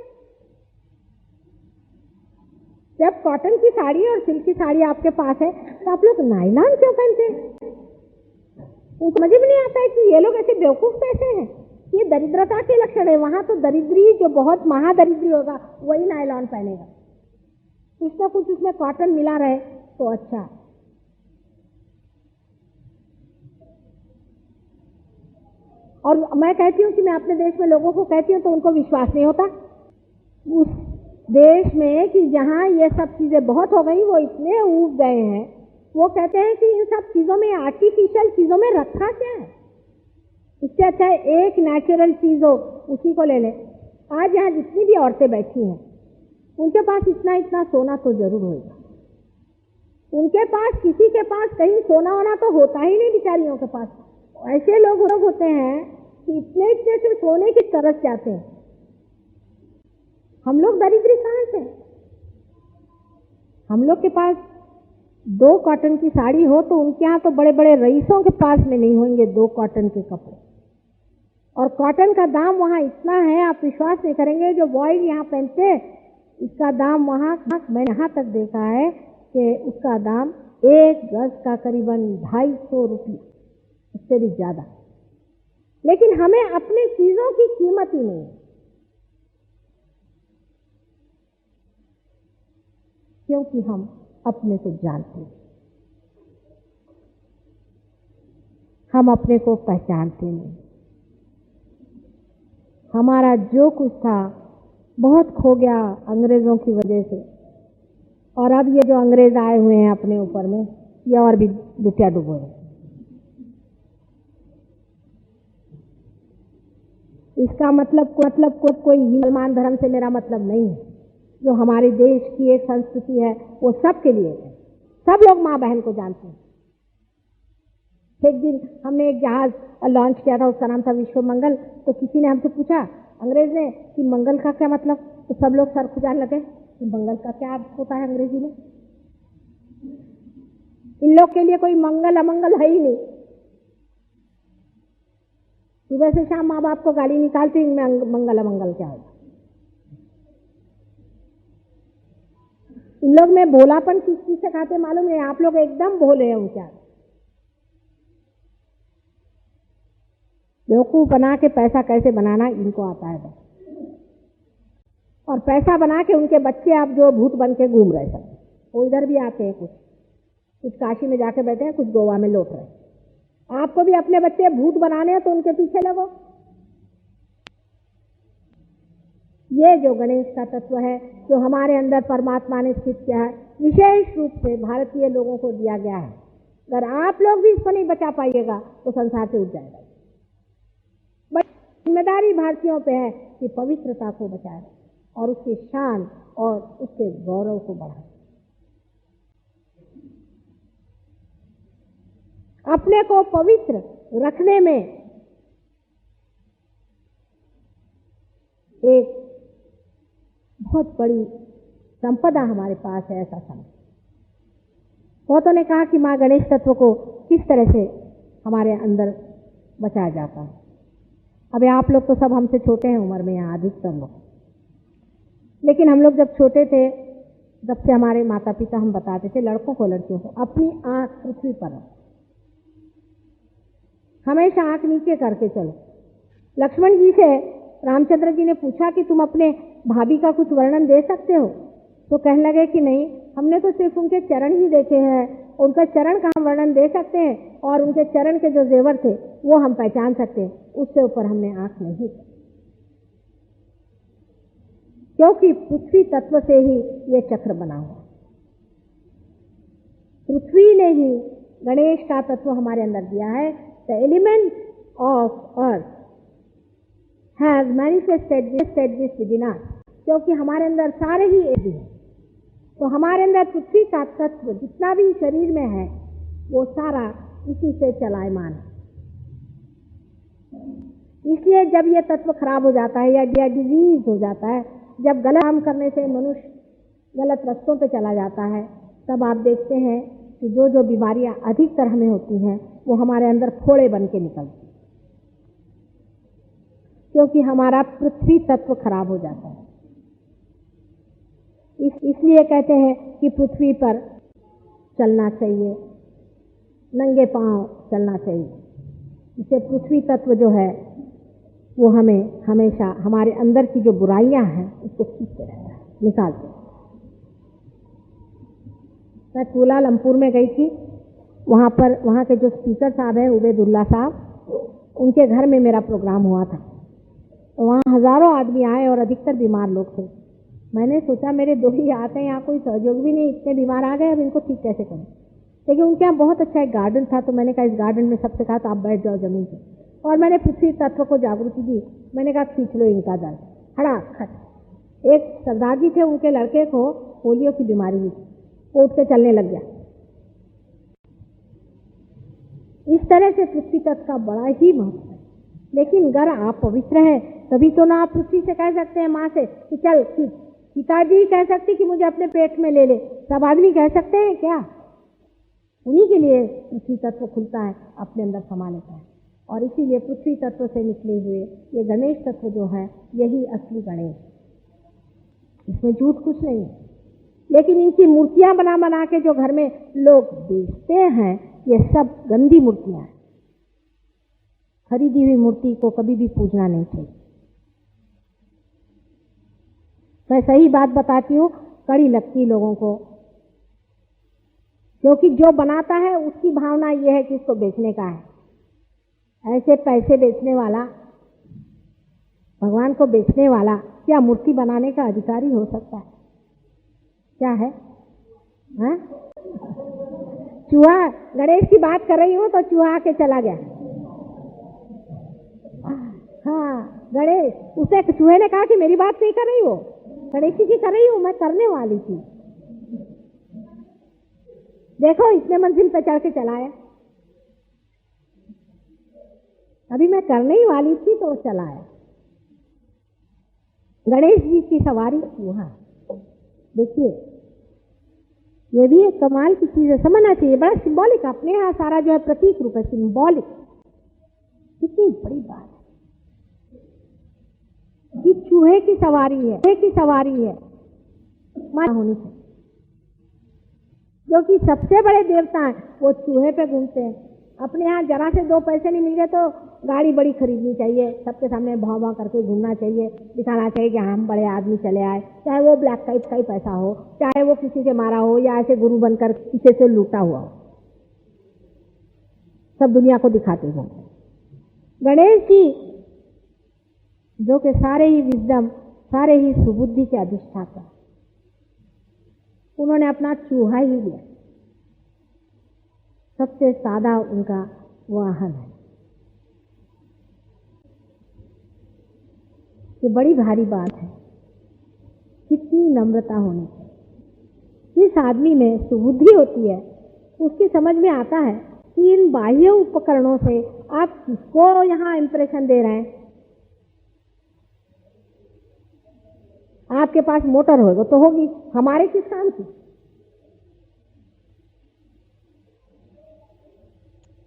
जब कॉटन की साड़ी और सिल्क की साड़ी आपके पास है तो आप लोग नायलॉन क्यों पहनते हैं? उनको समझ में नहीं आता है कि ये लोग ऐसे बेवकूफ कैसे हैं। ये दरिद्रता के लक्षण है। वहां तो दरिद्री जो बहुत महादरिद्री होगा वही नायलॉन पहनेगा, कुछ ना कुछ उसमें कॉटन मिला रहे तो अच्छा। और मैं कहती हूँ कि मैं अपने देश में लोगों को कहती हूँ तो उनको विश्वास नहीं होता उस देश में कि जहाँ ये सब चीजें बहुत हो गई, वो इतने ऊब गए हैं, वो कहते हैं कि इन सब चीजों में, आर्टिफिशियल चीजों में रखा क्या है। इससे अच्छा है एक नेचुरल चीज हो उसी को ले ले। आज यहाँ जितनी भी औरतें बैठी हैं उनके पास इतना इतना सोना तो जरूर होगा। उनके पास, किसी के पास कहीं सोना होना तो होता ही नहीं बेचारियों के पास। ऐसे लोग होते हैं कि इतने इतने से सोने की तरस जाते हैं। हम लोग दरिद्री कहाँ से? हम लोग के पास 2 कॉटन की साड़ी हो तो उनके यहाँ तो बड़े बड़े रईसों के पास में नहीं होंगे 2 कॉटन के कपड़े। और कॉटन का दाम वहाँ इतना है, आप विश्वास नहीं करेंगे। जो बॉयज यहाँ पहनते हैं इसका दाम वहाँ, मैंने यहाँ तक देखा है कि उसका दाम 1 गज का करीबन 250 रुपये, उससे भी ज्यादा। लेकिन हमें अपनी चीजों की कीमत ही नहीं है, क्योंकि हम अपने को जानते हैं, हम अपने को पहचानते नहीं। हमारा जो कुछ था बहुत खो गया अंग्रेजों की वजह से, और अब ये जो अंग्रेज आए हुए हैं अपने ऊपर में, ये और भी लुटिया डुबो है। इसका मतलब कोई मुसलमान धर्म से मेरा मतलब नहीं है। जो हमारे देश की एक संस्कृति है वो सबके लिए है। सब लोग माँ बहन को जानते हैं। एक दिन हमने एक जहाज लॉन्च किया था, उसका नाम था विश्व मंगल। तो किसी ने हमसे पूछा, अंग्रेज ने, कि मंगल का क्या मतलब? तो सब लोग सर खुजाने लगे कि मंगल का क्या अर्थ होता है अंग्रेजी में। इन लोग के लिए कोई मंगल अमंगल है ही नहीं। सुबह से शाम माँ बाप को गाली निकालते, इनमें मंगल अमंगल क्या होगा? इन लोग में भोलापन किस चीज से खाते मालूम है? आप लोग एकदम भोले हैं उनके आगे। बेवकूफ बना के पैसा कैसे बनाना इनको आता है बस। और पैसा बना के उनके बच्चे आप जो भूत बन के घूम रहे सब, वो इधर भी आते हैं, कुछ काशी में जाके बैठे हैं, कुछ गोवा में लौट रहे। आपको भी अपने बच्चे भूत बनाने हैं तो उनके पीछे लगो। ये जो गणेश का तत्व है, जो हमारे अंदर परमात्मा ने स्थित किया है, विशेष रूप से भारतीय लोगों को दिया गया है। अगर आप लोग भी इसको नहीं बचा पाइएगा तो संसार से उठ जाएगा। बट जिम्मेदारी भारतीयों पे है कि पवित्रता को बचाए और उसकी शान और उसके गौरव को बढ़ाए। अपने को पवित्र रखने में एक बहुत बड़ी संपदा हमारे पास है, ऐसा समझ। बहुतों ने कहा कि माँ गणेश तत्व को किस तरह से हमारे अंदर बचाया जाता है। अभी आप लोग तो सब हमसे छोटे हैं उम्र में, यहाँ अधिकतर लोग, लेकिन हम लोग जब छोटे थे, जब से हमारे माता पिता हम बताते थे लड़कों को लड़कियों को अपनी आंख पृथ्वी पर रखो, हमेशा आंख नीचे करके चलो। लक्ष्मण जी से रामचंद्र जी ने पूछा कि तुम अपने भाभी का कुछ वर्णन दे सकते हो, तो कहने लगे कि नहीं, हमने तो सिर्फ उनके चरण ही देखे हैं, उनका चरण का हम वर्णन दे सकते हैं और उनके चरण के जो जेवर थे वो हम पहचान सकते हैं, उससे ऊपर हमने आंख नहीं की। क्योंकि पृथ्वी तत्व से ही ये चक्र बना हुआ, पृथ्वी ने ही गणेश का तत्व हमारे अंदर दिया है। The element of earth has manifested this within us, क्योंकि हमारे अंदर सारे ही एक हैं। तो हमारे अंदर पृथ्वी का तत्व जितना भी शरीर में है वो सारा इसी से चलायमान है। इसलिए जब ये तत्व खराब हो जाता है या डिजीज हो जाता है, जब गलत काम करने से मनुष्य गलत रास्तों पे चला जाता है, तब आप देखते हैं कि जो जो बीमारियां अधिकतर हमें होती हैं वो हमारे अंदर फोड़े बन के निकलती हैं, क्योंकि हमारा पृथ्वी तत्व खराब हो जाता है। इसलिए कहते हैं कि पृथ्वी पर चलना चाहिए, नंगे पांव चलना चाहिए। इससे पृथ्वी तत्व जो है वो हमें हमेशा हमारे अंदर की जो बुराइयां हैं उसको खींचते रहता है, निकालते हैं। मैं कुलालमपुर में गई थी, वहाँ के जो स्पीकर साहब हैं उबैदुल्ला साहब, उनके घर में मेरा प्रोग्राम हुआ था। तो वहाँ हजारों आदमी आए और अधिकतर बीमार लोग थे। मैंने सोचा मेरे दो ही आते हैं, यहाँ कोई सहयोग भी नहीं, इतने बीमार आ गए, अब इनको ठीक कैसे करूँ। लेकिन उनके यहाँ बहुत अच्छा एक गार्डन था, तो मैंने कहा इस गार्डन में सबसे कहा तो आप बैठ जाओ जमीन पे, और मैंने पृथ्वी तत्व को जागृति दी। मैंने कहा खींच लो इनका दल, खट। एक सरदार जी थे, उनके लड़के को पोलियो की बीमारी हुई, वो उठ के चलने लग गया। इस तरह से पृथ्वी तत्व का बड़ा ही महत्व है। लेकिन अगर आप पवित्र हैं तभी तो ना आप पृथ्वी से कह सकते हैं, माँ से कि चल खींच। पिताजी कह सकते कि मुझे अपने पेट में ले ले, सब आदमी कह सकते हैं क्या? उन्हीं के लिए पृथ्वी तत्व खुलता है, अपने अंदर समा लेता है। और इसीलिए पृथ्वी तत्व से निकले हुए ये गणेश तत्व जो है, यही असली गणेश, इसमें झूठ कुछ नहीं है। लेकिन इनकी मूर्तियां बना बना के जो घर में लोग बेचते हैं, ये सब गंदी मूर्तियां हैं। खरीदी हुई मूर्ति को कभी भी पूजना नहीं चाहिए। मैं सही बात बताती हूँ, कड़ी लगती लोगों को, क्योंकि जो बनाता है उसकी भावना ये है कि इसको बेचने का है। ऐसे पैसे बेचने वाला, भगवान को बेचने वाला क्या मूर्ति बनाने का अधिकारी हो सकता है? क्या है? हाँ? चूहा, गणेश की बात कर रही हूँ तो चूहा आके चला गया। हाँ, गणेश, उसे चूहे ने कहा कि मेरी बात नहीं कर रही हो, गणेश जी की कर रही हूँ, मैं करने वाली थी। देखो इतने मंजिल पे चढ़ के चलाया, अभी मैं करने ही वाली थी तो चलाया। गणेश जी की सवारी चूहा, देखिए ये भी एक कमाल की चीज है, समझना चाहिए। बड़ा सिंबॉलिक, अपने यहाँ सारा जो है प्रतीक रूप है, सिंबॉलिक। कितनी बड़ी बात कि चूहे की सवारी है, चूहे की सवारी है, मां होनी चाहिए। जो कि सबसे बड़े देवता हैं वो चूहे पे घूमते हैं। अपने यहाँ जरा से दो पैसे नहीं मिल गए तो गाड़ी बड़ी खरीदनी चाहिए, सबके सामने भाव भाव करके घूमना चाहिए, दिखाना चाहिए कि हम बड़े आदमी चले आए, चाहे वो ब्लैक टाइप का ही पैसा हो, चाहे वो किसी से मारा हो या ऐसे गुरु बनकर किसी से लूटा हुआ हो, सब दुनिया को दिखाते हो। गणेश जी जो कि सारे ही विजडम सारे ही सुबुद्धि के अधिष्ठाता। उन्होंने अपना चूहा ही लिया, सबसे सादा उनका वाहन है। ये बड़ी भारी बात है, कितनी नम्रता होनी चाहिए। जिस आदमी में सुबुद्धि होती है उसकी समझ में आता है कि इन बाह्य उपकरणों से आप किसको यहाँ इंप्रेशन दे रहे हैं। आपके पास मोटर होगा तो होगी, हमारे किस काम की।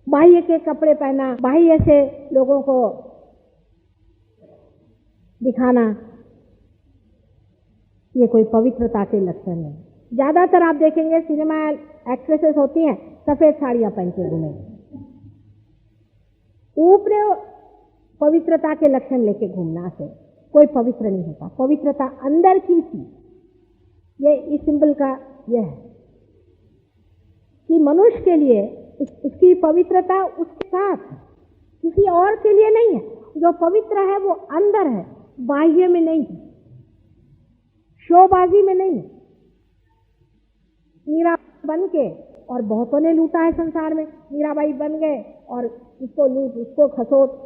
बाह्य के कपड़े पहना, बाह्य से लोगों को दिखाना, ये कोई पवित्रता के लक्षण नहीं। ज्यादातर आप देखेंगे सिनेमा एक्ट्रेसेस होती हैं सफेद साड़ियां पहन के घूमेंगी, ऊपर पवित्रता के लक्षण लेके घूमना से कोई पवित्र नहीं होता। पवित्रता अंदर की थी। ये इस सिंबल का यह है कि मनुष्य के लिए उसकी पवित्रता उसके साथ है, किसी और के लिए नहीं है। जो पवित्र है वो अंदर है, बाह्य में नहीं है, शोबाजी में नहीं है। मीरा बन के, और बहुतों ने लूटा है संसार में, मीराबाई बन गए और इसको लूट उसको खसोट।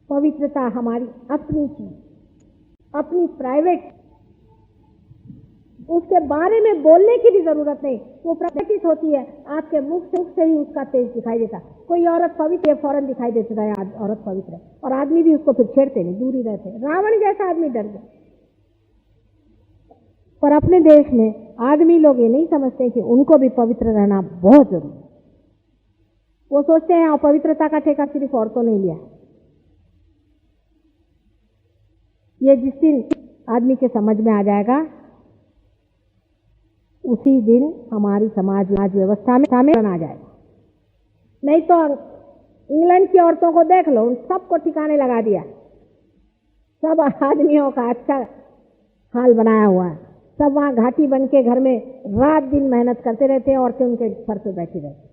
पवित्रता हमारी अपनी चीज, अपनी प्राइवेट, उसके बारे में बोलने की भी जरूरत नहीं, वो प्रकटित होती है। आपके मुख से ही उसका तेज दिखाई देता। कोई औरत पवित्र है, फौरन दिखाई देता है औरत पवित्र है, और आदमी भी उसको फिर छेड़ते नहीं, दूर ही रहते। रावण जैसा आदमी डर गया। पर अपने देश में आदमी लोग ये नहीं समझते कि उनको भी पवित्र रहना बहुत जरूरी है। वो सोचते हैं अपवित्रता का ठेका सिर्फ औरतों ने लिया। ये जिस दिन आदमी के समझ में आ जाएगा उसी दिन हमारी समाज व्यवस्था में आ जाएगा। नहीं तो इंग्लैंड की औरतों को देख लो, उन सबको ठिकाने लगा दिया। सब आदमियों का अच्छा हाल बनाया हुआ है। सब वहां घाटी बन के घर में रात दिन मेहनत करते रहते हैं, औरतें उनके सर पे बैठी रहती।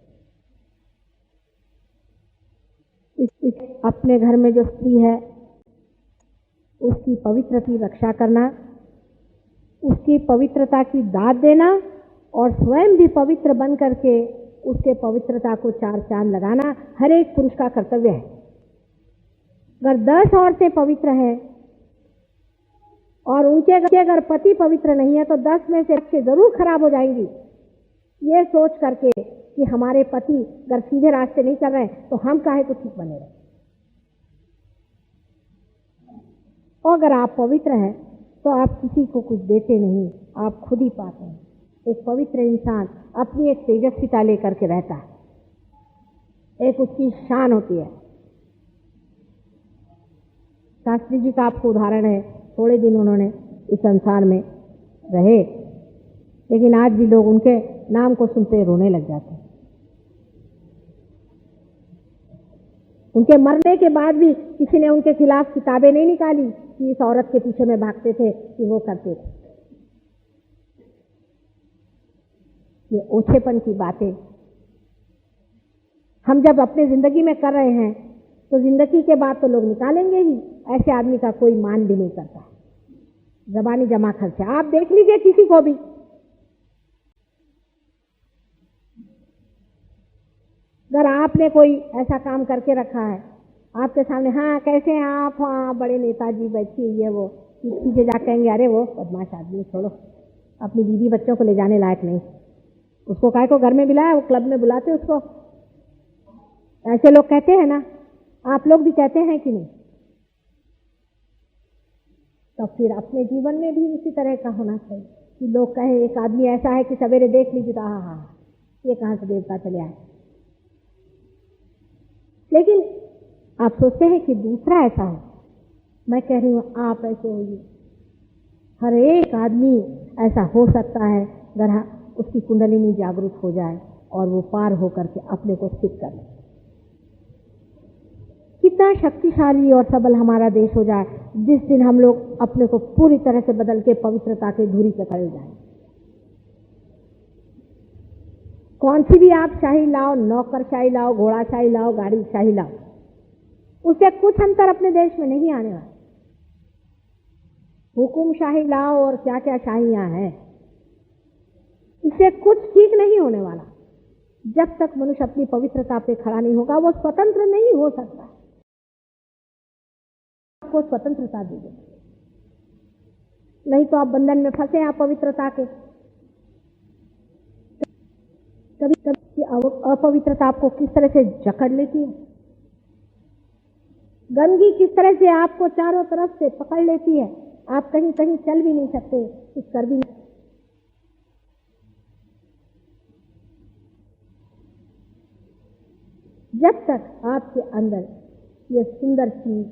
अपने घर में जो स्त्री है उसकी पवित्रता की रक्षा करना, उसकी पवित्रता की दाद देना, और स्वयं भी पवित्र बन करके उसके पवित्रता को चार चांद लगाना हर एक पुरुष का कर्तव्य है। अगर 10 औरतें पवित्र हैं और उनके अगर पति पवित्र नहीं है तो 10 में से जरूर खराब हो जाएंगी। ये सोच करके कि हमारे पति अगर सीधे रास्ते नहीं चल रहे तो हम काहे को ठीक बने रहे। और अगर आप पवित्र हैं तो आप किसी को कुछ देते नहीं, आप खुद ही पाते हैं। एक पवित्र इंसान अपनी एक तेजस्विता लेकर के रहता है, एक उसकी शान होती है। शास्त्री जी का आपको उदाहरण है, थोड़े दिन उन्होंने इस संसार में रहे, लेकिन आज भी लोग उनके नाम को सुनते रोने लग जाते हैं। उनके मरने के बाद भी किसी ने उनके खिलाफ किताबें नहीं निकाली कि इस औरत के पीछे में भागते थे, कि वो करते थे। ये ओछेपन की बातें हम जब अपनी जिंदगी में कर रहे हैं तो जिंदगी के बाद तो लोग निकालेंगे ही। ऐसे आदमी का कोई मान भी नहीं करता। जबानी जमा खर्चा आप देख लीजिए किसी को भी। अगर आपने कोई ऐसा काम करके रखा है आपके सामने, हाँ कैसे हैं आप, हाँ बड़े नेताजी बैठी हुई है, वो पीछे जा कहेंगे अरे वो बदमाश आदमी, छोड़ो, अपनी बीवी बच्चों को ले जाने लायक नहीं, उसको काहे को घर में बुलाया, वो क्लब में बुलाते उसको। ऐसे लोग कहते हैं ना, आप लोग भी कहते हैं कि नहीं? तो फिर अपने जीवन में भी उसी तरह का होना चाहिए कि लोग कहें एक आदमी ऐसा है कि सवेरे देख लीजिए तो हाँ हाँ ये कहाँ से देवता चले आए। लेकिन आप सोचते हैं कि दूसरा ऐसा हो। मैं कह रही हूँ आप ऐसे होइए। हर एक आदमी ऐसा हो सकता है अगर उसकी कुंडलिनी जागरूक हो जाए और वो पार होकर के अपने को स्थित कर ले। कितना शक्तिशाली और सबल हमारा देश हो जाए जिस दिन हम लोग अपने को पूरी तरह से बदल के पवित्रता के धुरी पे खड़े जाए। कौन सी भी आप शाही लाओ, नौकर शाही लाओ, घोड़ा शाही लाओ, गाड़ी शाही लाओ, उससे कुछ अंतर अपने देश में नहीं आने वाला। हुकुमशाही लाओ और क्या क्या शाहियां हैं, इससे कुछ ठीक नहीं होने वाला। जब तक मनुष्य अपनी पवित्रता पे खड़ा नहीं होगा वो स्वतंत्र नहीं हो सकता। आपको स्वतंत्रता दी गई, नहीं तो आप बंधन में फंसे आप पवित्रता के। कभी कभी अपवित्रता आपको किस तरह से जकड़ लेती है, गंदगी किस तरह से आपको चारों तरफ से पकड़ लेती है, आप कहीं कहीं चल भी नहीं सकते, कुछ कर भी नहीं। जब तक आपके अंदर ये सुंदर चीज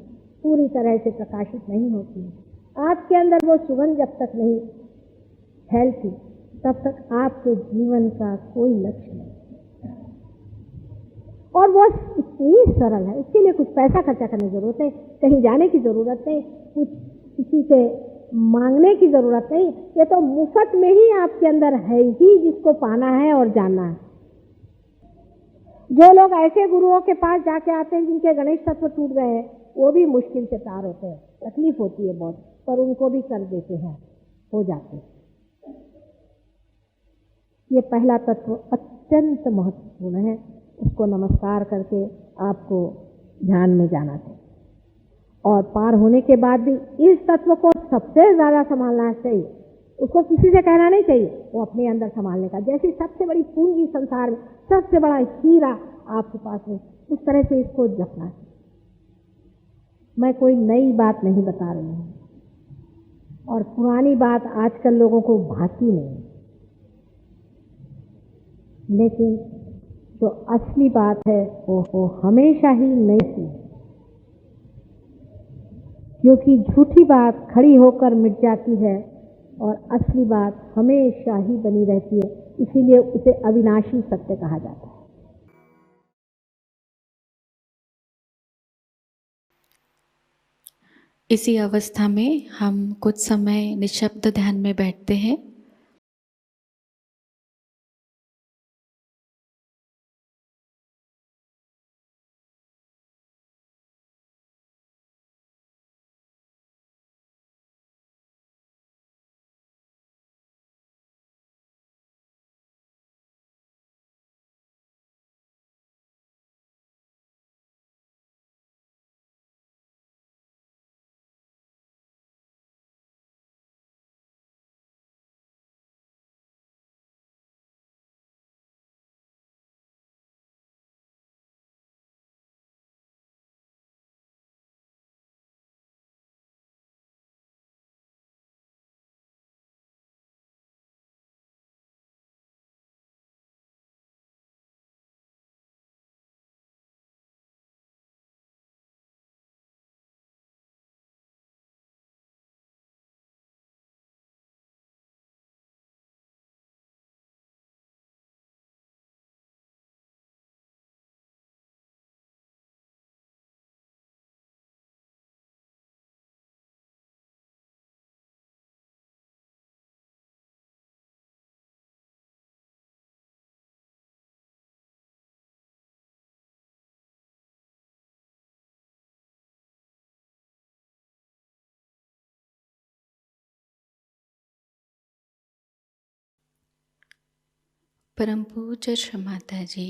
पूरी तरह से प्रकाशित नहीं होती है, आपके अंदर वो सुगंध जब तक नहीं फैलती, तब तक आपके जीवन का कोई लक्ष्य नहीं। और वो इतनी सरल है, इसके लिए कुछ पैसा खर्चा करने की जरूरत नहीं, कहीं जाने की जरूरत नहीं, कुछ किसी से मांगने की जरूरत नहीं। ये तो मुफ्त में ही आपके अंदर है ही, जिसको पाना है और जानना है। जो लोग ऐसे गुरुओं के पास जाके आते हैं जिनके गणेश तत्व टूट गए हैं, वो भी मुश्किल से पार होते हैं, तकलीफ होती है बहुत, पर उनको भी कर देते हैं, हो जाते हैं। ये पहला तत्व अत्यंत महत्वपूर्ण है, उसको नमस्कार करके आपको ध्यान में जाना चाहिए। और पार होने के बाद भी इस तत्व को सबसे ज्यादा संभालना चाहिए, उसको किसी से कहना नहीं चाहिए, वो अपने अंदर संभालने का। जैसी सबसे बड़ी पूंजी संसार में, सबसे बड़ा हीरा आपके पास है, उस तरह से इसको जपना है। मैं कोई नई बात नहीं बता रही हूँ, और पुरानी बात आजकल लोगों को भाती नहीं, लेकिन जो असली बात है वो हमेशा ही नई थी, क्योंकि झूठी बात खड़ी होकर मिट जाती है और असली बात हमेशा ही बनी रहती है, इसीलिए उसे अविनाशी सत्य कहा जाता है। इसी अवस्था में हम कुछ समय निशब्द ध्यान में बैठते हैं। परम पूज्य श्री माता जी,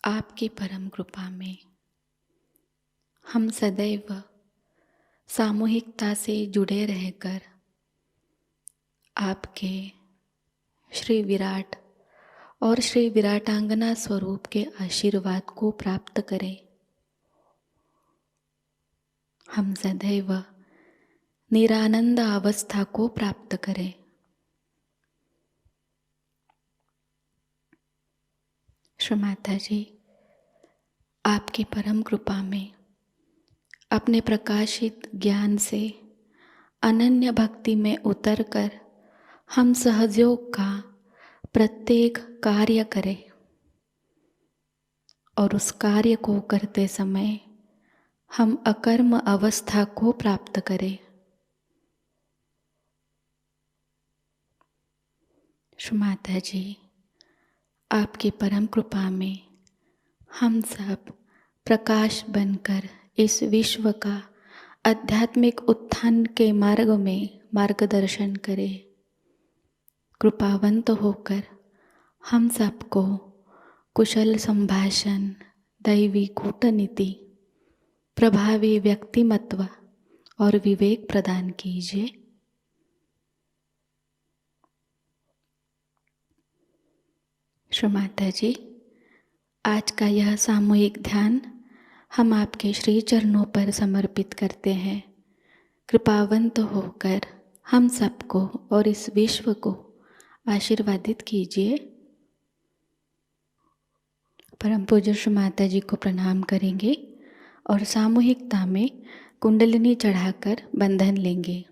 आपकी परम कृपा में हम सदैव सामूहिकता से जुड़े रहकर आपके श्री विराट और श्री विराटांगना स्वरूप के आशीर्वाद को प्राप्त करें। हम सदैव निरानंद अवस्था को प्राप्त करें। श्री माता जी, आपकी परम कृपा में अपने प्रकाशित ज्ञान से अनन्य भक्ति में उतरकर हम सहयोग का प्रत्येक कार्य करें और उस कार्य को करते समय हम अकर्म अवस्था को प्राप्त करें। श्री माता जी, आपकी परम कृपा में हम सब प्रकाश बनकर इस विश्व का आध्यात्मिक उत्थान के मार्ग में मार्गदर्शन करे। कृपावंत होकर हम सबको कुशल संभाषण, दैवी कूटनीति, प्रभावी व्यक्तिमत्व और विवेक प्रदान कीजिए। श्री माता जी, आज का यह सामूहिक ध्यान हम आपके श्री चरणों पर समर्पित करते हैं। कृपावंत होकर हम सबको और इस विश्व को आशीर्वादित कीजिए। परम पूज्य श्री माता जी को प्रणाम करेंगे और सामूहिकता में कुंडलिनी चढ़ाकर बंधन लेंगे।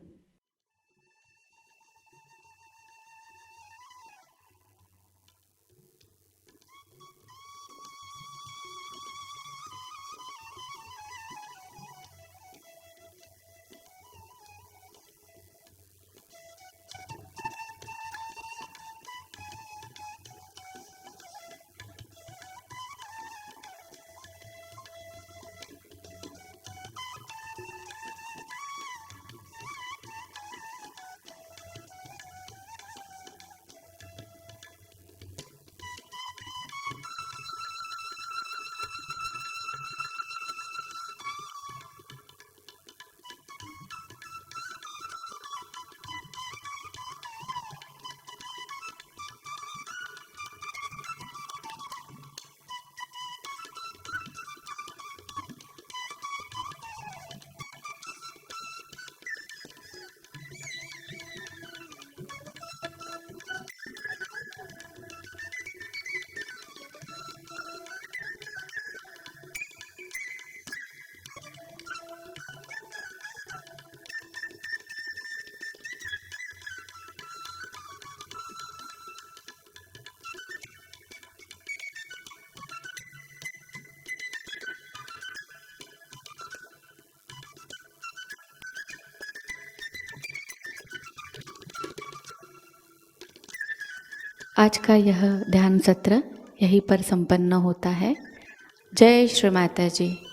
आज का यह ध्यान सत्र यहीं पर संपन्न होता है। जय श्री माता जी।